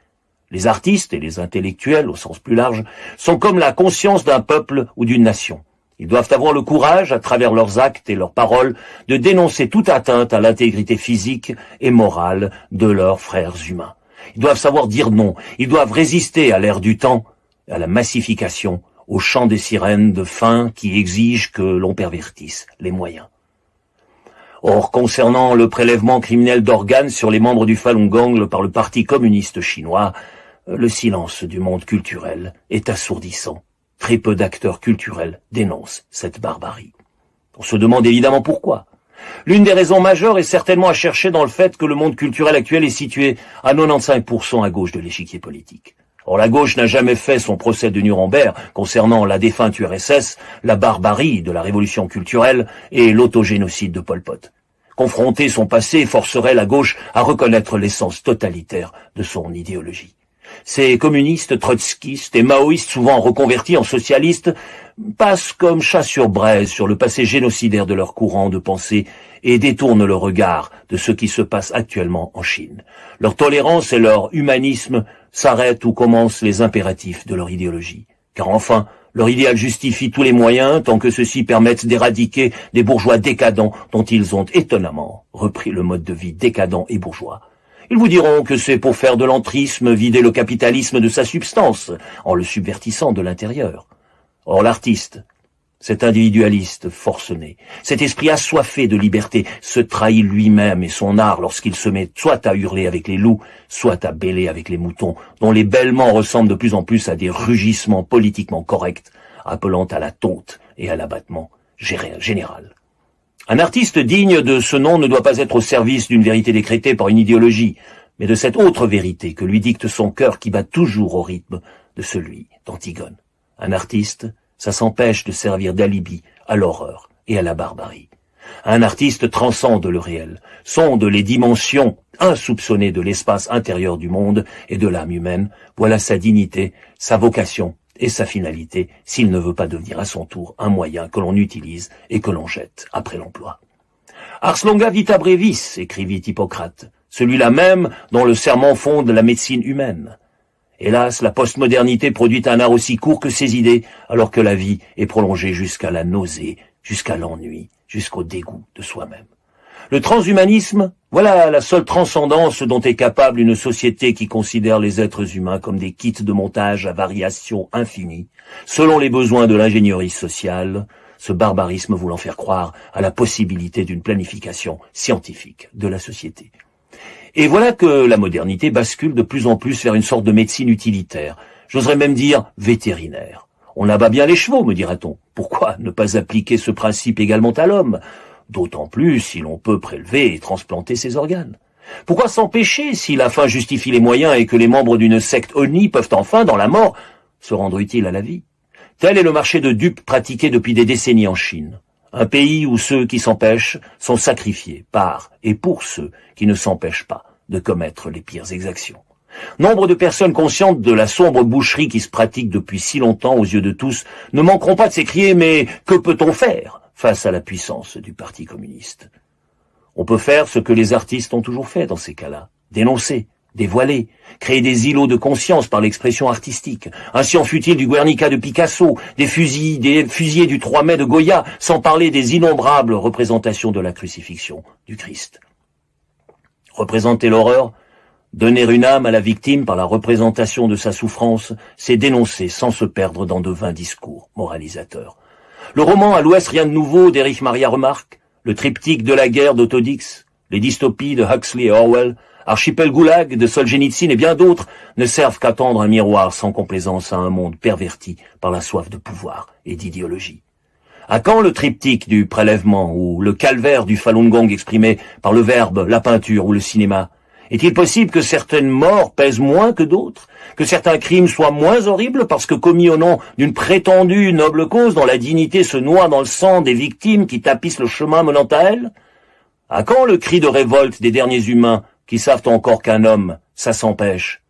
Les artistes et les intellectuels, au sens plus large, sont comme la conscience d'un peuple ou d'une nation. Ils doivent avoir le courage, à travers leurs actes et leurs paroles, de dénoncer toute atteinte à l'intégrité physique et morale de leurs frères humains. Ils doivent savoir dire non, ils doivent résister à l'ère du temps, à la massification, au chant des sirènes de fin qui exigent que l'on pervertisse les moyens. Or, concernant le prélèvement criminel d'organes sur les membres du Falun Gong par le Parti communiste chinois, le silence du monde culturel est assourdissant. Très peu d'acteurs culturels dénoncent cette barbarie. On se demande évidemment pourquoi. L'une des raisons majeures est certainement à chercher dans le fait que le monde culturel actuel est situé à 95% à gauche de l'échiquier politique. Or, la gauche n'a jamais fait son procès de Nuremberg concernant la défunte URSS, la barbarie de la révolution culturelle et l'autogénocide de Pol Pot. Confronter son passé forcerait la gauche à reconnaître l'essence totalitaire de son idéologie. Ces communistes, trotskistes et maoïstes, souvent reconvertis en socialistes, passent comme chat sur braise sur le passé génocidaire de leur courant de pensée et détournent le regard de ce qui se passe actuellement en Chine. Leur tolérance et leur humanisme s'arrêtent où commencent les impératifs de leur idéologie. Car enfin, leur idéal justifie tous les moyens tant que ceux-ci permettent d'éradiquer des bourgeois décadents dont ils ont étonnamment repris le mode de vie décadent et bourgeois. Ils vous diront que c'est pour faire de l'entrisme, vider le capitalisme de sa substance, en le subvertissant de l'intérieur. Or l'artiste, cet individualiste forcené, cet esprit assoiffé de liberté, se trahit lui-même et son art lorsqu'il se met soit à hurler avec les loups, soit à bêler avec les moutons, dont les bêlements ressemblent de plus en plus à des rugissements politiquement corrects, appelant à la tonte et à l'abattement général. Un artiste digne de ce nom ne doit pas être au service d'une vérité décrétée par une idéologie, mais de cette autre vérité que lui dicte son cœur qui bat toujours au rythme de celui d'Antigone. Un artiste, ça s'empêche de servir d'alibi à l'horreur et à la barbarie. Un artiste transcende le réel, sonde les dimensions insoupçonnées de l'espace intérieur du monde et de l'âme humaine. Voilà sa dignité, sa vocation et sa finalité, s'il ne veut pas devenir à son tour un moyen que l'on utilise et que l'on jette après l'emploi. Ars longa vita brevis, écrivit Hippocrate, celui-là même dont le serment fonde la médecine humaine. Hélas, la postmodernité produit un art aussi court que ses idées, alors que la vie est prolongée jusqu'à la nausée, jusqu'à l'ennui, jusqu'au dégoût de soi-même. Le transhumanisme, voilà la seule transcendance dont est capable une société qui considère les êtres humains comme des kits de montage à variations infinies, selon les besoins de l'ingénierie sociale, ce barbarisme voulant faire croire à la possibilité d'une planification scientifique de la société. Et voilà que la modernité bascule de plus en plus vers une sorte de médecine utilitaire, j'oserais même dire vétérinaire. On abat bien les chevaux, me dira-t-on. Pourquoi ne pas appliquer ce principe également à l'homme ? D'autant plus si l'on peut prélever et transplanter ses organes. Pourquoi s'empêcher si la fin justifie les moyens et que les membres d'une secte Oni peuvent enfin, dans la mort, se rendre utiles à la vie ? Tel est le marché de dupes pratiqué depuis des décennies en Chine. Un pays où ceux qui s'empêchent sont sacrifiés par et pour ceux qui ne s'empêchent pas de commettre les pires exactions. Nombre de personnes conscientes de la sombre boucherie qui se pratique depuis si longtemps aux yeux de tous ne manqueront pas de s'écrier « Mais que peut-on faire ?» face à la puissance du Parti communiste. On peut faire ce que les artistes ont toujours fait dans ces cas-là, dénoncer, dévoiler, créer des îlots de conscience par l'expression artistique. Ainsi en fut-il du Guernica de Picasso, des fusillés du 3 mai de Goya, sans parler des innombrables représentations de la crucifixion du Christ. Représenter l'horreur, donner une âme à la victime par la représentation de sa souffrance, c'est dénoncer sans se perdre dans de vains discours moralisateurs. Le roman « À l'Ouest, rien de nouveau » d'Erich Maria Remarque, le triptyque de la guerre d'Autodix, les dystopies de Huxley et Orwell, Archipel Goulag de Solzhenitsyn et bien d'autres ne servent qu'à tendre un miroir sans complaisance à un monde perverti par la soif de pouvoir et d'idéologie. À quand le triptyque du prélèvement ou le calvaire du Falun Gong exprimé par le verbe, la peinture ou le cinéma? Est-il possible que certaines morts pèsent moins que d'autres? Que certains crimes soient moins horribles parce que commis au nom d'une prétendue noble cause dont la dignité se noie dans le sang des victimes qui tapissent le chemin menant à elle? À quand le cri de révolte des derniers humains qui savent encore qu'un homme, ça s'empêche?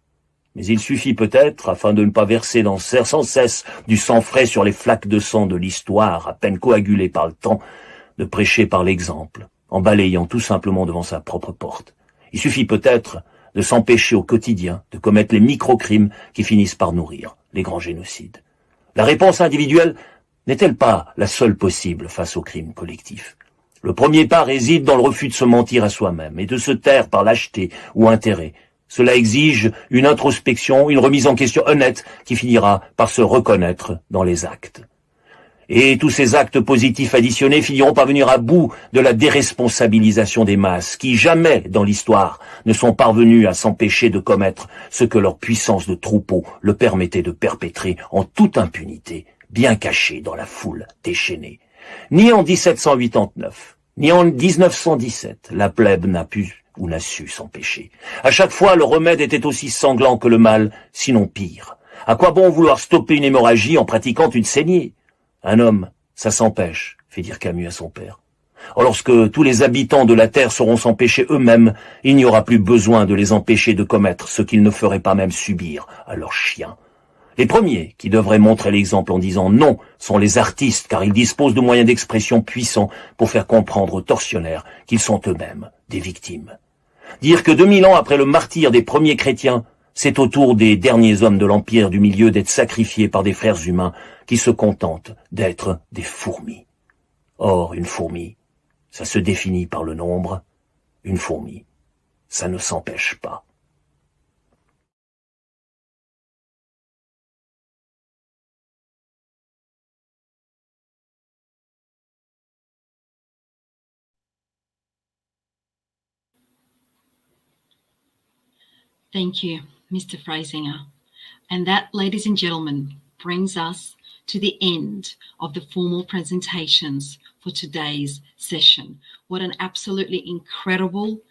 Mais il suffit peut-être, afin de ne pas verser sans cesse du sang frais sur les flaques de sang de l'histoire, à peine coagulées par le temps, de prêcher par l'exemple, en balayant tout simplement devant sa propre porte. Il suffit peut-être de s'empêcher au quotidien de commettre les micro-crimes qui finissent par nourrir les grands génocides. La réponse individuelle n'est-elle pas la seule possible face au crime collectif? Le premier pas réside dans le refus de se mentir à soi-même et de se taire par lâcheté ou intérêt. Cela exige une introspection, une remise en question honnête qui finira par se reconnaître dans les actes. Et tous ces actes positifs additionnés finiront par venir à bout de la déresponsabilisation des masses qui jamais dans l'histoire ne sont parvenus à s'empêcher de commettre ce que leur puissance de troupeau le permettait de perpétrer en toute impunité, bien caché dans la foule déchaînée. Ni en 1789, ni en 1917, la plèbe n'a pu ou n'a su s'empêcher. À chaque fois, le remède était aussi sanglant que le mal, sinon pire. À quoi bon vouloir stopper une hémorragie en pratiquant une saignée? Un homme, ça s'empêche, fait dire Camus à son père. Or, lorsque tous les habitants de la terre sauront s'empêcher eux-mêmes, il n'y aura plus besoin de les empêcher de commettre ce qu'ils ne feraient pas même subir à leurs chiens. Les premiers qui devraient montrer l'exemple en disant non sont les artistes, car ils disposent de moyens d'expression puissants pour faire comprendre aux tortionnaires qu'ils sont eux-mêmes des victimes. Dire que 2000 ans après le martyre des premiers chrétiens, c'est au tour des derniers hommes de l'Empire du Milieu d'être sacrifiés par des frères humains qui se contentent d'être des fourmis. Or, une fourmi, ça se définit par le nombre. Une fourmi, ça ne s'empêche pas. Thank you, Mr. Frazinga. And that, ladies and gentlemen, brings us to the end of the formal presentations for today's session. What an absolutely incredible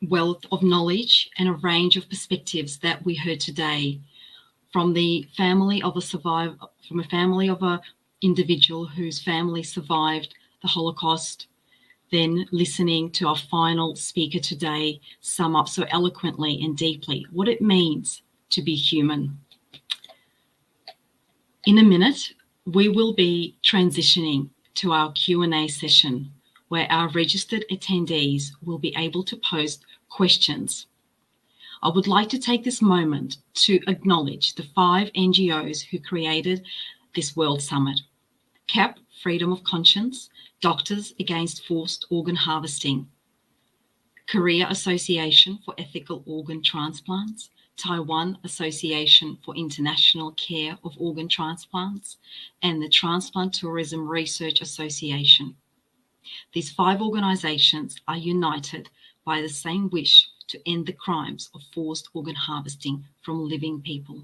wealth of knowledge and a range of perspectives that we heard today from the family of a individual whose family survived the Holocaust, then listening to our final speaker today sum up so eloquently and deeply what it means to be human. In a minute, we will be transitioning to our Q&A session, where our registered attendees will be able to post questions. I would like to take this moment to acknowledge the 5 NGOs who created this World Summit: CAP, Freedom of Conscience; Doctors Against Forced Organ Harvesting; Korea Association for Ethical Organ Transplants; Taiwan Association for International Care of Organ Transplants; and the Transplant Tourism Research Association. These 5 organizations are united by the same wish to end the crimes of forced organ harvesting from living people.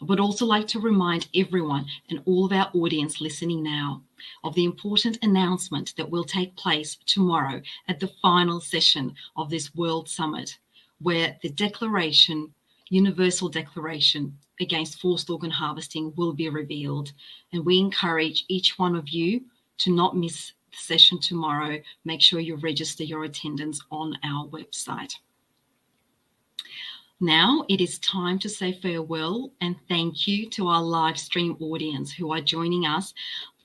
I would also like to remind everyone and all of our audience listening now of the important announcement that will take place tomorrow at the final session of this World Summit, where the Universal Declaration Against Forced Organ Harvesting will be revealed. And we encourage each one of you to not miss the session tomorrow. Make sure you register your attendance on our website. Now it is time to say farewell and thank you to our live stream audience who are joining us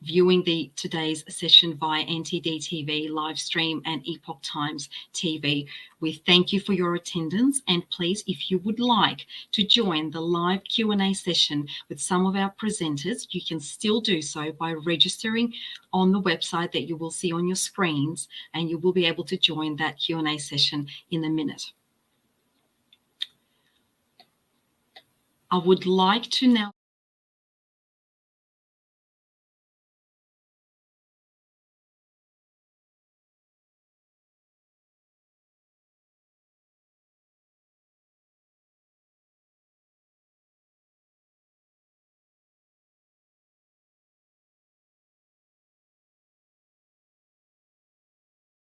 viewing today's session via NTD TV live stream and Epoch Times TV. We thank you for your attendance, and please, if you would like to join the live Q&A session with some of our presenters, you can still do so by registering on the website that you will see on your screens, and you will be able to join that Q&A session in a minute. I would like to now